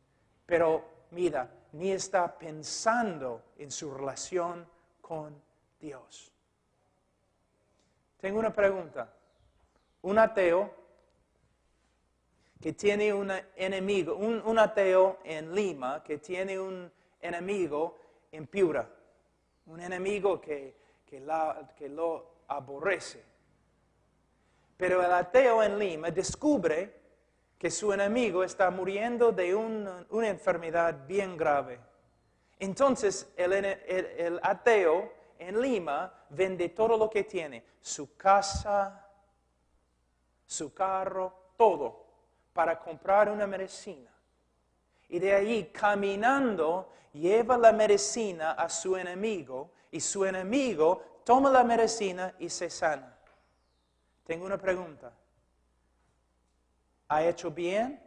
Pero mira, ni está pensando en su relación con Dios. Tengo una pregunta. Un ateo que tiene un enemigo, un ateo en Lima que tiene un enemigo en Piura. Un enemigo que lo aborrece. Pero el ateo en Lima descubre que su enemigo está muriendo de una enfermedad bien grave. Entonces el ateo en Lima vende todo lo que tiene, su casa, su carro, todo, para comprar una medicina. Y de ahí, caminando, lleva la medicina a su enemigo y su enemigo toma la medicina y se sana. Tengo una pregunta. ¿Ha hecho bien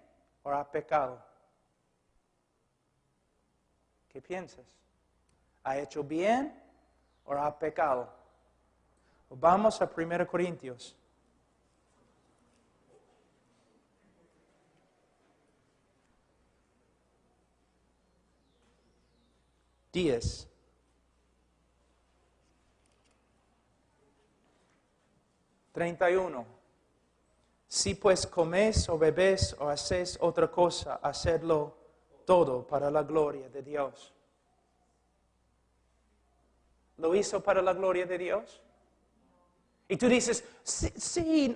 o ha pecado? ¿Qué piensas? ¿Ha hecho bien o ha pecado? Vamos a 1 Corintios. Días. 31. Si pues coméis o bebéis o hacéis otra cosa, hacedlo todo para la gloria de Dios. ¿Lo hizo para la gloria de Dios? Y tú dices, sí,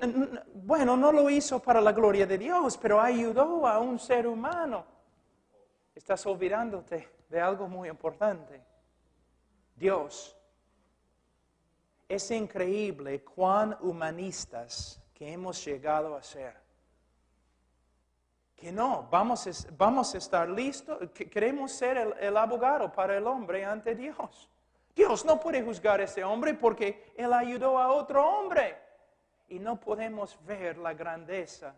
bueno, no lo hizo para la gloria de Dios, pero ayudó a un ser humano. Estás olvidándote de algo muy importante. Dios. Es increíble cuán humanistas que hemos llegado a ser. Que no, vamos a estar listos, queremos ser el abogado para el hombre ante Dios. Dios no puede juzgar a ese hombre porque él ayudó a otro hombre. Y no podemos ver la grandeza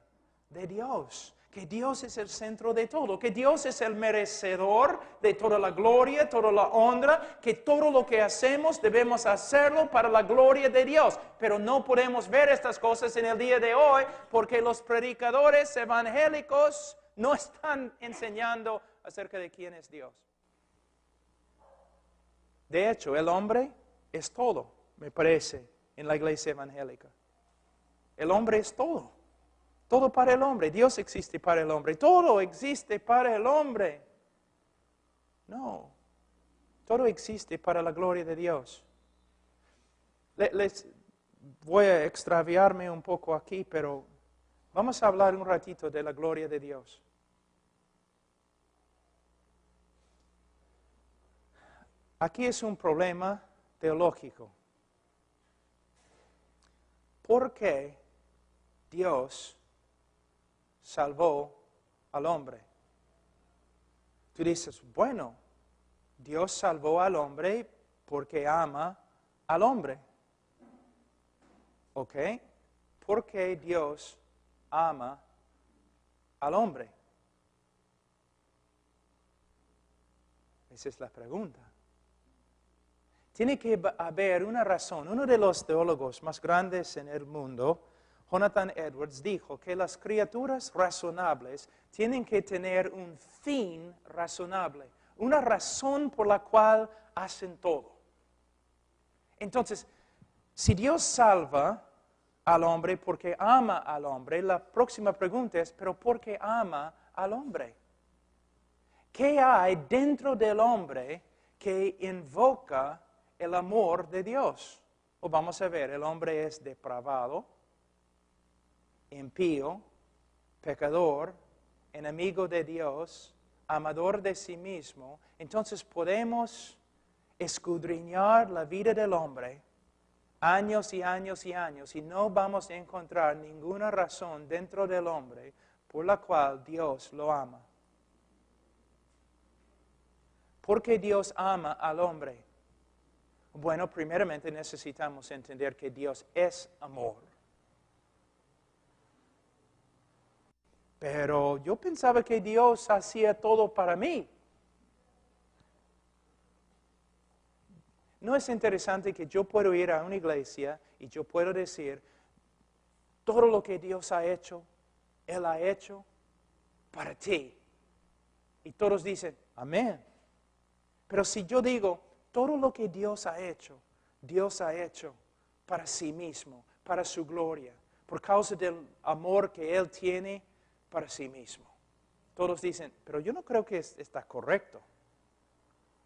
de Dios. Que Dios es el centro de todo, que Dios es el merecedor de toda la gloria, toda la honra, que todo lo que hacemos debemos hacerlo para la gloria de Dios. Pero no podemos ver estas cosas en el día de hoy porque los predicadores evangélicos no están enseñando acerca de quién es Dios. De hecho, el hombre es todo, me parece, en la iglesia evangélica. El hombre es todo. Todo para el hombre. Dios existe para el hombre. Todo existe para el hombre. No. Todo existe para la gloria de Dios. Les voy a extraviarme un poco aquí, pero vamos a hablar un ratito de la gloria de Dios. Aquí es un problema teológico. ¿Por qué Dios salvó al hombre? Tú dices, bueno, Dios salvó al hombre porque ama al hombre. ¿Ok? ¿Por qué Dios ama al hombre? Esa es la pregunta. Tiene que haber una razón. Uno de los teólogos más grandes en el mundo, Jonathan Edwards, dijo que las criaturas razonables tienen que tener un fin razonable, una razón por la cual hacen todo. Entonces, si Dios salva al hombre porque ama al hombre, la próxima pregunta es, ¿pero por qué ama al hombre? ¿Qué hay dentro del hombre que invoca el amor de Dios? O vamos a ver, el hombre es depravado, impío, pecador, enemigo de Dios, amador de sí mismo. Entonces podemos escudriñar la vida del hombre años y años y años y no vamos a encontrar ninguna razón dentro del hombre por la cual Dios lo ama. ¿Por qué Dios ama al hombre? Bueno, primeramente necesitamos entender que Dios es amor. Pero yo pensaba que Dios hacía todo para mí. ¿No es interesante que yo puedo ir a una iglesia y yo puedo decir, todo lo que Dios ha hecho, Él ha hecho para ti? Y todos dicen, amén. Pero si yo digo, todo lo que Dios ha hecho para sí mismo, para su gloria, por causa del amor que Él tiene para sí mismo. Todos dicen, pero yo no creo que está correcto.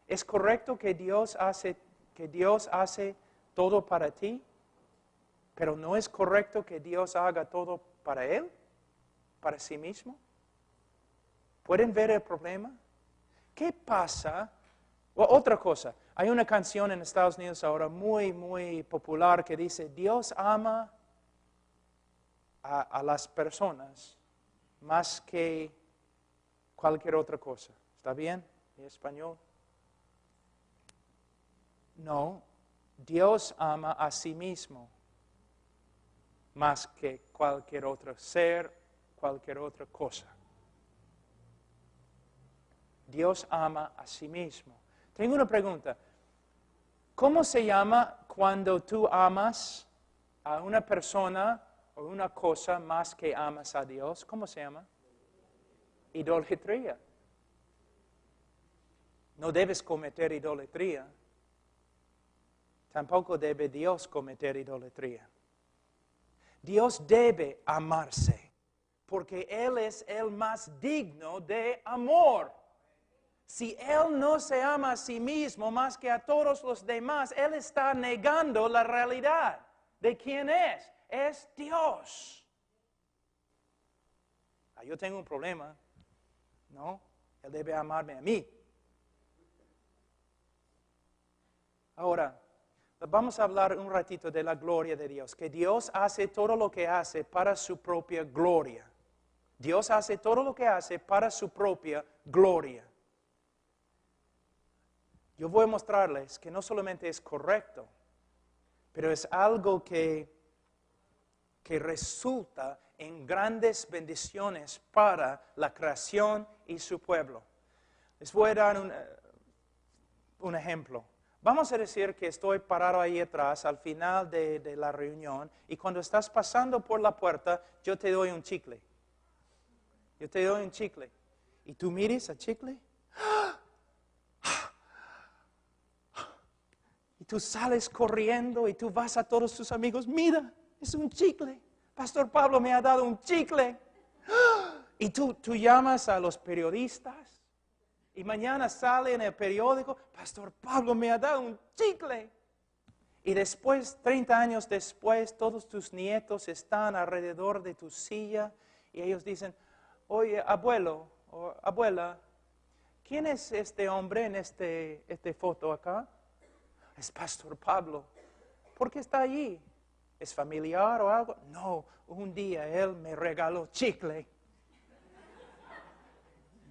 ¿Es correcto que Dios hace todo para ti? Pero ¿no es correcto que Dios haga todo para Él? ¿Para sí mismo? ¿Pueden ver el problema? ¿Qué pasa? Otra cosa, hay una canción en Estados Unidos ahora muy, muy popular que dice, Dios ama a las personas más que cualquier otra cosa. ¿Está bien en español? No, Dios ama a sí mismo más que cualquier otro ser, cualquier otra cosa. Dios ama a sí mismo. Tengo una pregunta. ¿Cómo se llama cuando tú amas a una persona o una cosa más que amas a Dios? ¿Cómo se llama? Idolatría. No debes cometer idolatría. Tampoco debe Dios cometer idolatría. Dios debe amarse, porque Él es el más digno de amor. Si Él no se ama a sí mismo más que a todos los demás, Él está negando la realidad de quién es. Es Dios. Yo tengo un problema. No, Él debe amarme a mí. Ahora, vamos a hablar un ratito de la gloria de Dios, que Dios hace todo lo que hace para su propia gloria. Dios hace todo lo que hace para su propia gloria. Yo voy a mostrarles que no solamente es correcto, pero es algo que resulta en grandes bendiciones para la creación y su pueblo. Les voy a dar un ejemplo. Vamos a decir que estoy parado ahí atrás al final de la reunión y cuando estás pasando por la puerta, yo te doy un chicle. Yo te doy un chicle. Y tú mires al chicle. Y tú sales corriendo y tú vas a todos tus amigos. Mira, es un chicle. Pastor Pablo me ha dado un chicle. Y tú llamas a los periodistas. Y mañana sale en el periódico, Pastor Pablo me ha dado un chicle. Y después, 30 años después, todos tus nietos están alrededor de tu silla y ellos dicen, oye, abuelo o abuela, ¿quién es este hombre en esta foto acá? Es Pastor Pablo. ¿Por qué está allí? ¿Es familiar o algo? No, un día él me regaló chicle.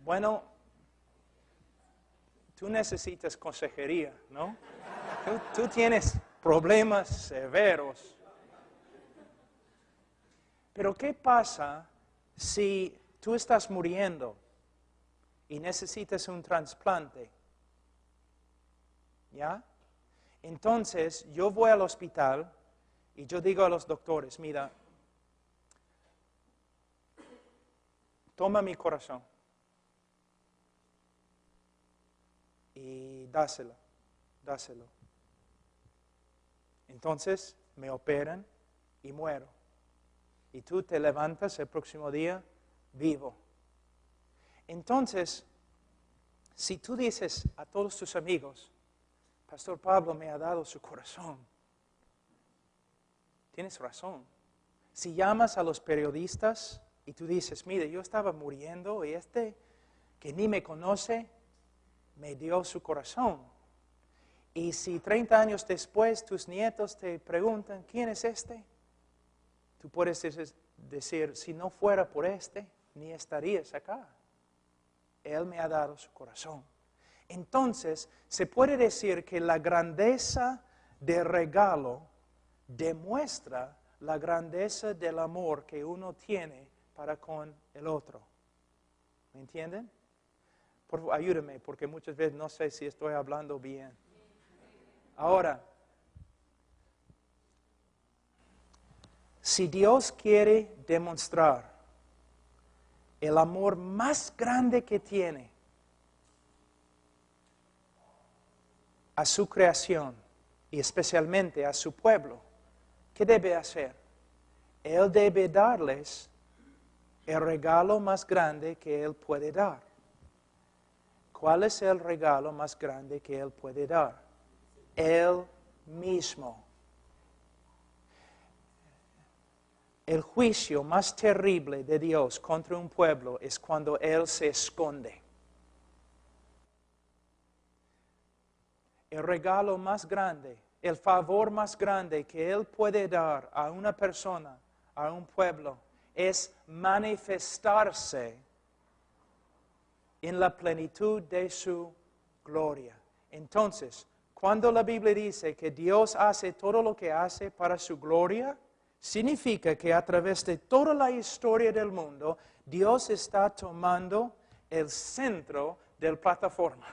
Bueno, tú necesitas consejería, ¿no? Tú tienes problemas severos. Pero ¿qué pasa si tú estás muriendo y necesitas un trasplante? ¿Ya? Entonces, yo voy al hospital y yo digo a los doctores, mira, toma mi corazón y dáselo. Entonces, me operan y muero. Y tú te levantas el próximo día vivo. Entonces, si tú dices a todos tus amigos, Pastor Pablo me ha dado su corazón, tienes razón. Si llamas a los periodistas y tú dices, mire, yo estaba muriendo y que ni me conoce, me dio su corazón. Y si 30 años después tus nietos te preguntan, ¿quién es este? Tú puedes decir, si no fuera por ni estarías acá. Él me ha dado su corazón. Entonces, se puede decir que la grandeza del regalo demuestra la grandeza del amor que uno tiene para con el otro. ¿Me entienden? Por favor, ayúdame, porque muchas veces no sé si estoy hablando bien. Ahora, si Dios quiere demostrar el amor más grande que tiene a su creación y especialmente a su pueblo, ¿qué debe hacer? Él debe darles el regalo más grande que Él puede dar. ¿Cuál es el regalo más grande que Él puede dar? Él mismo. el juicio más terrible de Dios contra un pueblo es cuando Él se esconde. El regalo más grande, el favor más grande que Él puede dar a una persona, a un pueblo, es manifestarse en la plenitud de su gloria. Entonces, cuando la Biblia dice que Dios hace todo lo que hace para su gloria, significa que a través de toda la historia del mundo, Dios está tomando el centro de la plataforma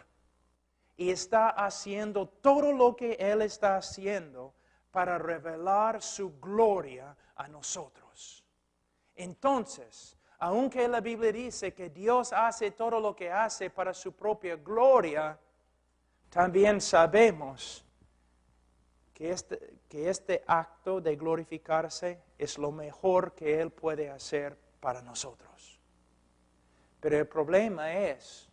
y está haciendo todo lo que Él está haciendo para revelar su gloria a nosotros. Entonces, aunque la Biblia dice que Dios hace todo lo que hace para su propia gloria, también sabemos que este acto de glorificarse es lo mejor que Él puede hacer para nosotros. Pero el problema es,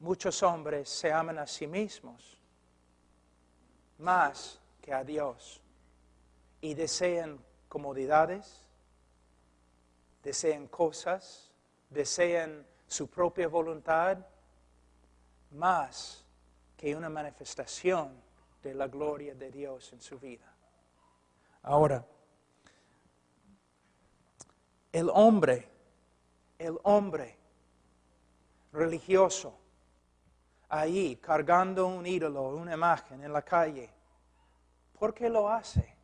muchos hombres se aman a sí mismos más que a Dios y desean comodidades, desean cosas, desean su propia voluntad más que una manifestación de la gloria de Dios en su vida. Ahora, el hombre religioso, ahí cargando un ídolo, una imagen en la calle, ¿por qué lo hace?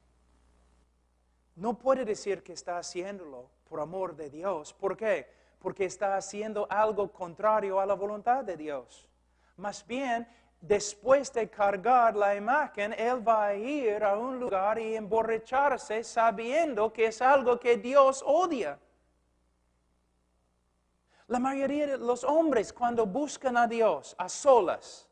No puede decir que está haciéndolo por amor de Dios. ¿Por qué? Porque está haciendo algo contrario a la voluntad de Dios. Más bien, después de cargar la imagen, él va a ir a un lugar y emborracharse sabiendo que es algo que Dios odia. La mayoría de los hombres cuando buscan a Dios a solas,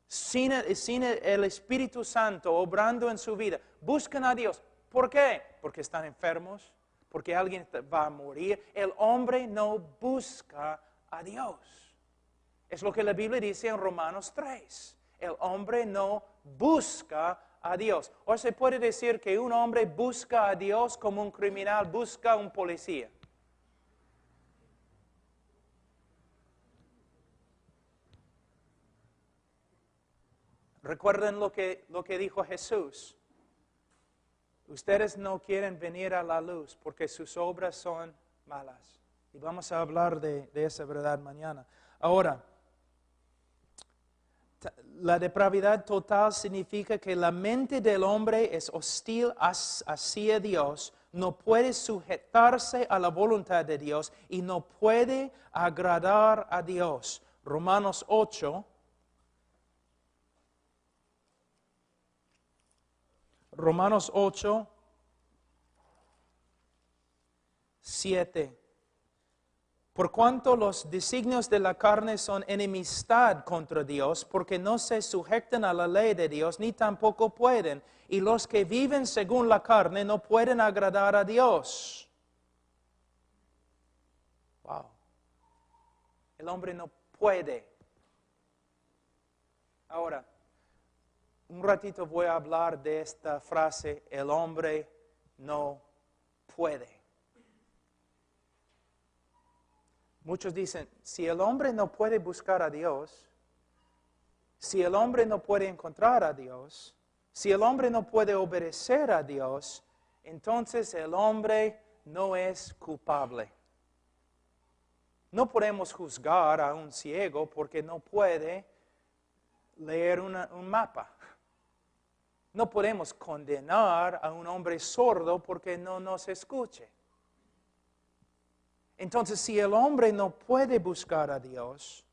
sin el Espíritu Santo obrando en su vida, buscan a Dios. ¿Por qué? Porque están enfermos, porque alguien va a morir. El hombre no busca a Dios. Es lo que la Biblia dice en Romanos 3. El hombre no busca a Dios. O se puede decir que un hombre busca a Dios como un criminal busca a un policía. Recuerden lo que dijo Jesús. Ustedes no quieren venir a la luz porque sus obras son malas. Y vamos a hablar de esa verdad mañana. Ahora, la depravidad total significa que la mente del hombre es hostil hacia Dios, no puede sujetarse a la voluntad de Dios y no puede agradar a Dios. Romanos 8. Romanos 8, 7. Por cuanto los designios de la carne son enemistad contra Dios, porque no se sujetan a la ley de Dios, ni tampoco pueden. Y los que viven según la carne no pueden agradar a Dios. Wow. El hombre no puede. Ahora, un ratito voy a hablar de esta frase, el hombre no puede. Muchos dicen, si el hombre no puede buscar a Dios, si el hombre no puede encontrar a Dios, si el hombre no puede obedecer a Dios, entonces el hombre no es culpable. No podemos juzgar a un ciego porque no puede leer un mapa. No podemos condenar a un hombre sordo porque no nos escuche. Entonces, si el hombre no puede buscar a Dios,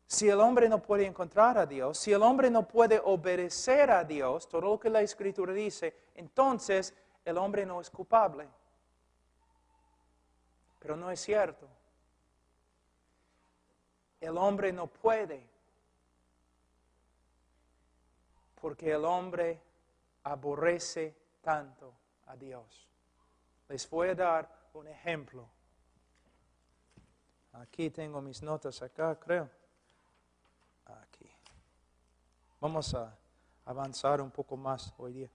si el hombre no puede encontrar a Dios, si el hombre no puede obedecer a Dios, todo lo que la Escritura dice, entonces el hombre no es culpable. Pero no es cierto. El hombre no puede, porque el hombre aborrece tanto a Dios. Les voy a dar un ejemplo. Aquí tengo mis notas acá, creo. Aquí. Vamos a avanzar un poco más hoy día.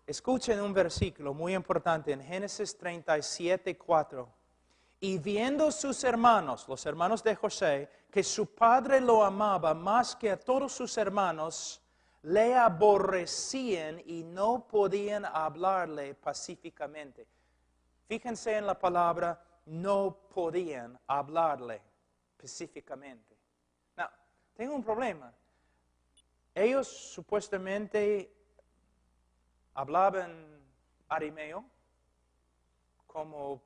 Escuchen un versículo muy importante en Génesis 37:4. Y viendo sus hermanos, los hermanos de José, que su padre lo amaba más que a todos sus hermanos, le aborrecían y no podían hablarle pacíficamente. Fíjense en la palabra, no podían hablarle pacíficamente. No, tengo un problema. Ellos supuestamente hablaban arameo, como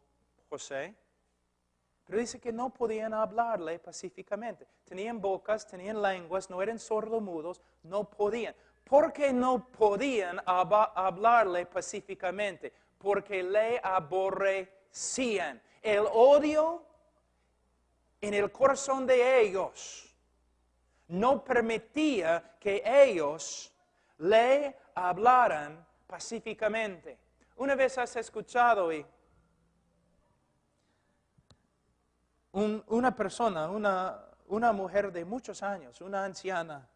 José, pero dice que no podían hablarle pacíficamente. Tenían bocas, tenían lenguas, no eran sordomudos, no podían. ¿Por qué no podían hablarle pacíficamente? Porque le aborrecían. El odio en el corazón de ellos no permitía que ellos le hablaran pacíficamente. Una vez has escuchado una persona, una mujer de muchos años, una anciana,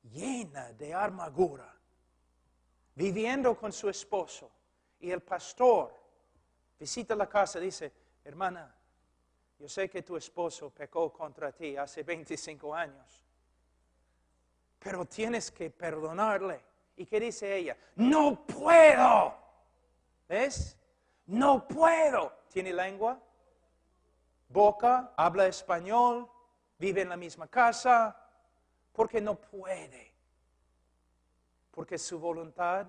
llena de amargura, viviendo con su esposo, y el pastor visita la casa y dice, hermana, yo sé que tu esposo pecó contra ti hace 25 años, pero tienes que perdonarle. ¿Y qué dice ella? ¡No puedo! ¿Ves? ¡No puedo! ¿Tiene lengua? Boca, habla español, vive en la misma casa, porque no puede. Porque su voluntad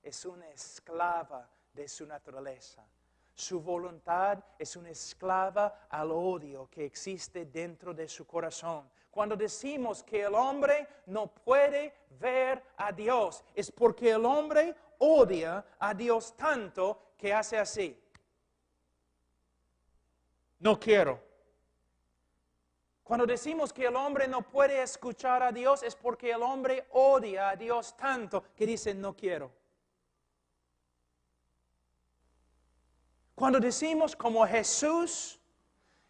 es una esclava de su naturaleza. Su voluntad es una esclava al odio que existe dentro de su corazón. Cuando decimos que el hombre no puede ver a Dios, es porque el hombre odia a Dios tanto que hace así. No quiero. Cuando decimos que el hombre no puede escuchar a Dios, es porque el hombre odia a Dios tanto que dice no quiero. Cuando decimos como Jesús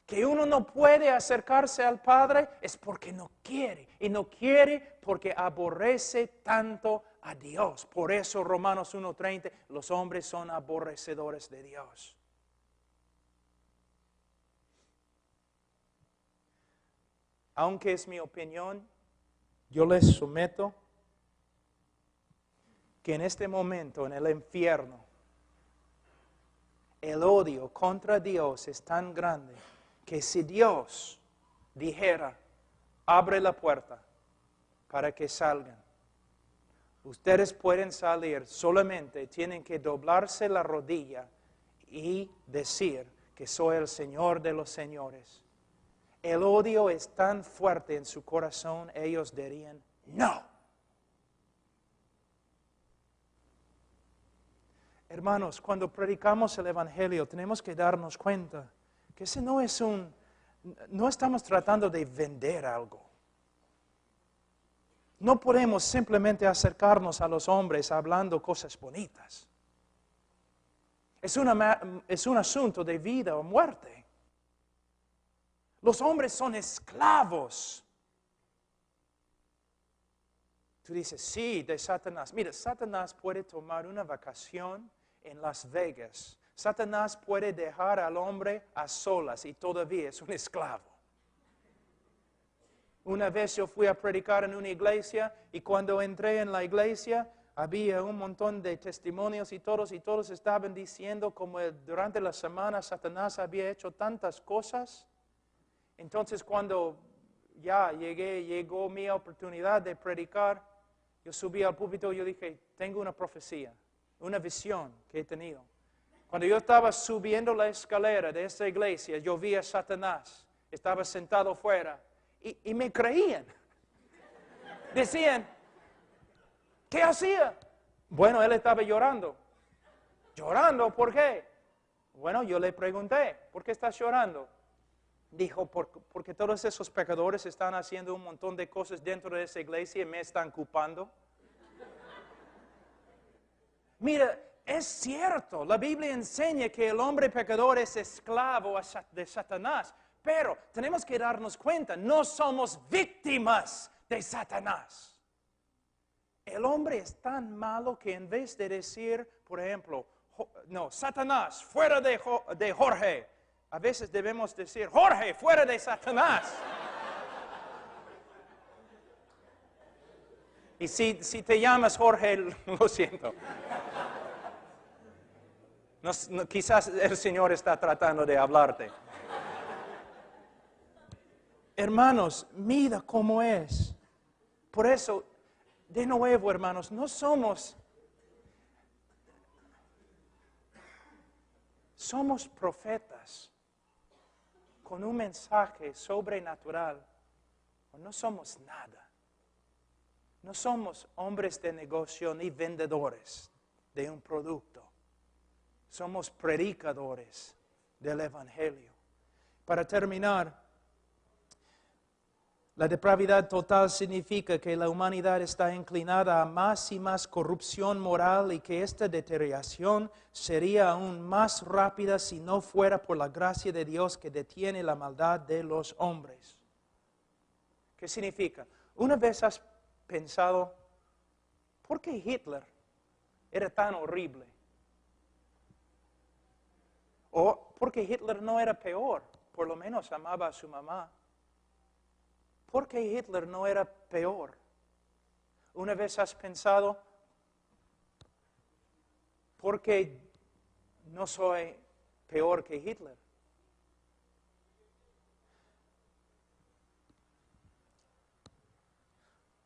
que uno no puede acercarse al Padre, es porque no quiere. Y no quiere porque aborrece tanto a Dios. Por eso Romanos 1:30, los hombres son aborrecedores de Dios. Aunque es mi opinión, yo les someto que en este momento, en el infierno, el odio contra Dios es tan grande que si Dios dijera, abre la puerta para que salgan, ustedes pueden salir, solamente tienen que doblarse la rodilla y decir que soy el Señor de los señores. El odio es tan fuerte en su corazón, ellos dirían, no. Hermanos, cuando predicamos el Evangelio, tenemos que darnos cuenta que ese no estamos tratando de vender algo. No podemos simplemente acercarnos a los hombres hablando cosas bonitas. Es un asunto de vida o muerte. Los hombres son esclavos. Tú dices, sí, de Satanás. Mira, Satanás puede tomar una vacación en Las Vegas. Satanás puede dejar al hombre a solas y todavía es un esclavo. Una vez yo fui a predicar en una iglesia y cuando entré en la iglesia había un montón de testimonios y todos estaban diciendo como durante la semana Satanás había hecho tantas cosas. Entonces cuando ya llegó mi oportunidad de predicar, yo subí al púlpito y yo dije, tengo una profecía, una visión que he tenido. Cuando yo estaba subiendo la escalera de esta iglesia, yo vi a Satanás, estaba sentado fuera y me creían. Decían, ¿qué hacía? Bueno, él estaba llorando. ¿Llorando? ¿Por qué? Bueno, yo le pregunté, ¿por qué estás llorando? Dijo, porque todos esos pecadores están haciendo un montón de cosas dentro de esa iglesia y me están culpando. Mira, es cierto, la Biblia enseña que el hombre pecador es esclavo de Satanás, pero tenemos que darnos cuenta, no somos víctimas de Satanás. El hombre es tan malo que en vez de decir, por ejemplo, no, Satanás, fuera de Jorge, a veces debemos decir, Jorge, fuera de Satanás. Y si te llamas Jorge, lo siento. Quizás el Señor está tratando de hablarte. Hermanos, mira cómo es. Por eso, de nuevo, hermanos, no somos profetas con un mensaje sobrenatural. No somos nada. No somos hombres de negocio ni vendedores de un producto. Somos predicadores del Evangelio. Para terminar, la depravidad total significa que la humanidad está inclinada a más y más corrupción moral y que esta deterioración sería aún más rápida si no fuera por la gracia de Dios que detiene la maldad de los hombres. ¿Qué significa? Una vez has pensado, ¿por qué Hitler era tan horrible? O ¿por qué Hitler no era peor? Por lo menos amaba a su mamá. ¿Por qué Hitler no era peor? Una vez has pensado, ¿por qué no soy peor que Hitler?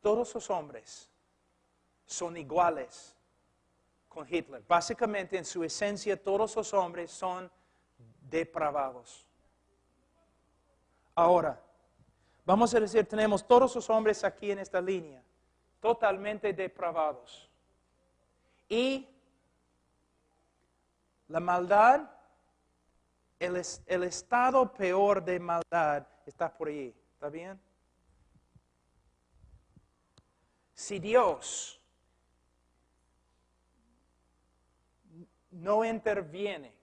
Todos los hombres son iguales con Hitler. Básicamente, en su esencia, todos los hombres son depravados. Ahora, vamos a decir, tenemos todos los hombres aquí en esta línea, totalmente depravados. Y la maldad, el estado peor de maldad está por allí. ¿Está bien? Si Dios no interviene,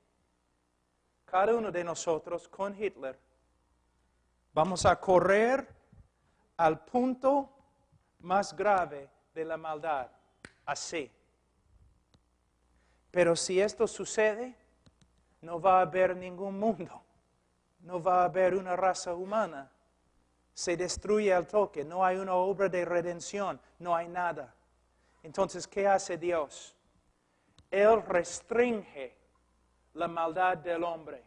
cada uno de nosotros con Hitler, vamos a correr al punto más grave de la maldad, así. Pero si esto sucede, no va a haber ningún mundo, no va a haber una raza humana. Se destruye al toque, no hay una obra de redención, no hay nada. Entonces, ¿qué hace Dios? Él restringe la maldad del hombre.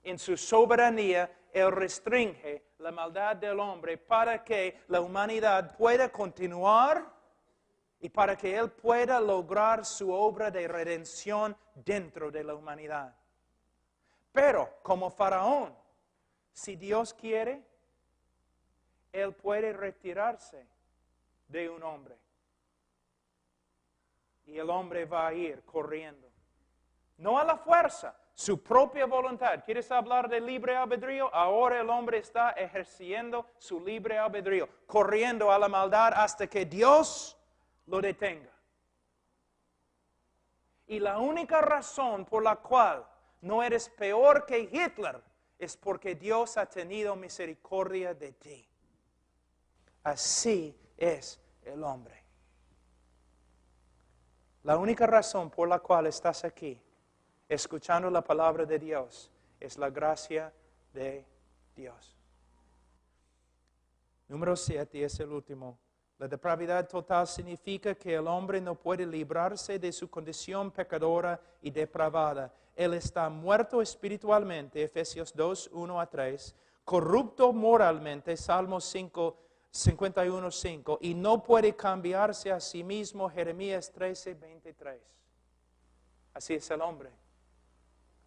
En su soberanía, Él restringe la maldad del hombre para que la humanidad pueda continuar y para que Él pueda lograr su obra de redención dentro de la humanidad. Pero, como Faraón, si Dios quiere, Él puede retirarse de un hombre. Y el hombre va a ir corriendo. No a la fuerza, su propia voluntad. ¿Quieres hablar de libre albedrío? Ahora el hombre está ejerciendo su libre albedrío, corriendo a la maldad hasta que Dios lo detenga. Y la única razón por la cual no eres peor que Hitler es porque Dios ha tenido misericordia de ti. Así es el hombre. La única razón por la cual estás aquí, escuchando la palabra de Dios, es la gracia de Dios. Número 7 es el último. La depravidad total significa que el hombre no puede librarse de su condición pecadora y depravada. Él está muerto espiritualmente, Efesios 2, 1 a 3, corrupto moralmente, Salmos 51:5, y no puede cambiarse a sí mismo, Jeremías 13:23. Así es el hombre.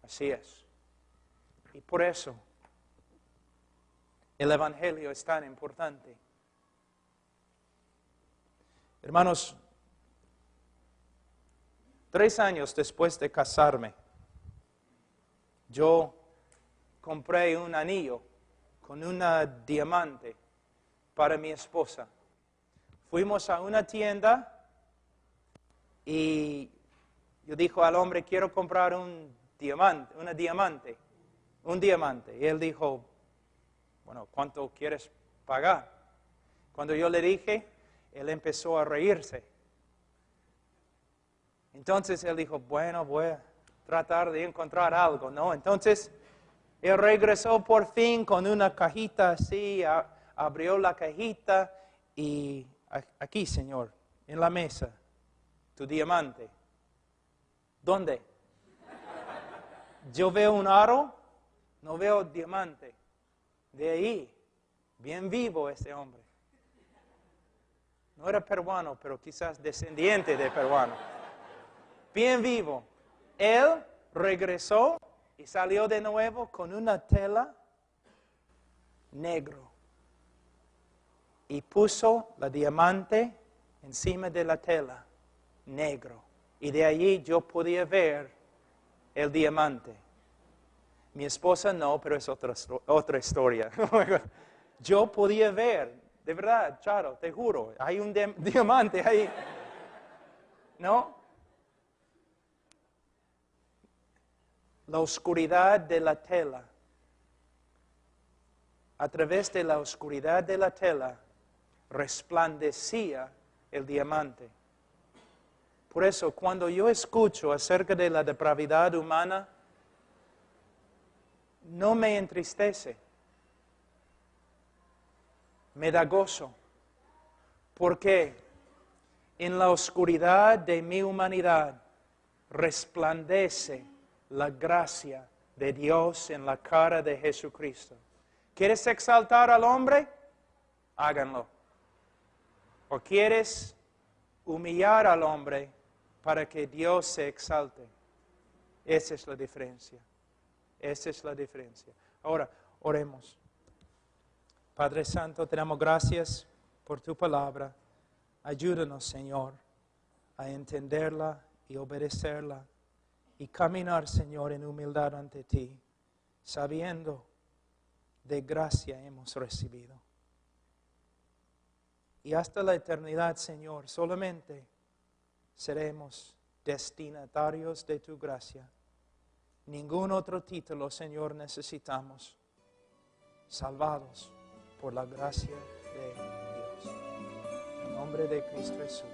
Así es. Y por eso el Evangelio es tan importante. Hermanos, 3 años después de casarme, yo compré un anillo con una diamante para mi esposa. Fuimos a una tienda y yo dije al hombre, quiero comprar un diamante. Y él dijo, bueno, ¿cuánto quieres pagar? Cuando yo le dije, él empezó a reírse Entonces él dijo, bueno, voy a tratar de encontrar algo, ¿no? Entonces él regresó por fin con una cajita así, abrió la cajita y aquí, Señor, en la mesa, tu diamante. ¿Dónde? Yo veo un aro, no veo diamante. De ahí, bien vivo ese hombre. No era peruano, pero quizás descendiente de peruano. Bien vivo. Él regresó y salió de nuevo con una tela negro. Y puso la diamante encima de la tela negro. Y de allí yo podía ver el diamante. Mi esposa no, pero es otra historia. Yo podía ver, de verdad, Charo, te juro, hay un diamante ahí. ¿No? La oscuridad de la tela. A través de la oscuridad de la tela resplandecía el diamante. Por eso, cuando yo escucho acerca de la depravidad humana, no me entristece, me da gozo, porque en la oscuridad de mi humanidad resplandece la gracia de Dios en la cara de Jesucristo. ¿Quieres exaltar al hombre? Háganlo. ¿O quieres humillar al hombre para que Dios se exalte? Esa es la diferencia. Esa es la diferencia. Ahora, oremos. Padre Santo, te damos gracias por tu palabra. Ayúdanos, Señor, a entenderla y obedecerla y caminar, Señor, en humildad ante ti, sabiendo de gracia hemos recibido. Y hasta la eternidad, Señor, solamente seremos destinatarios de tu gracia. Ningún otro título, Señor, necesitamos. Salvados por la gracia de Dios. En nombre de Cristo Jesús.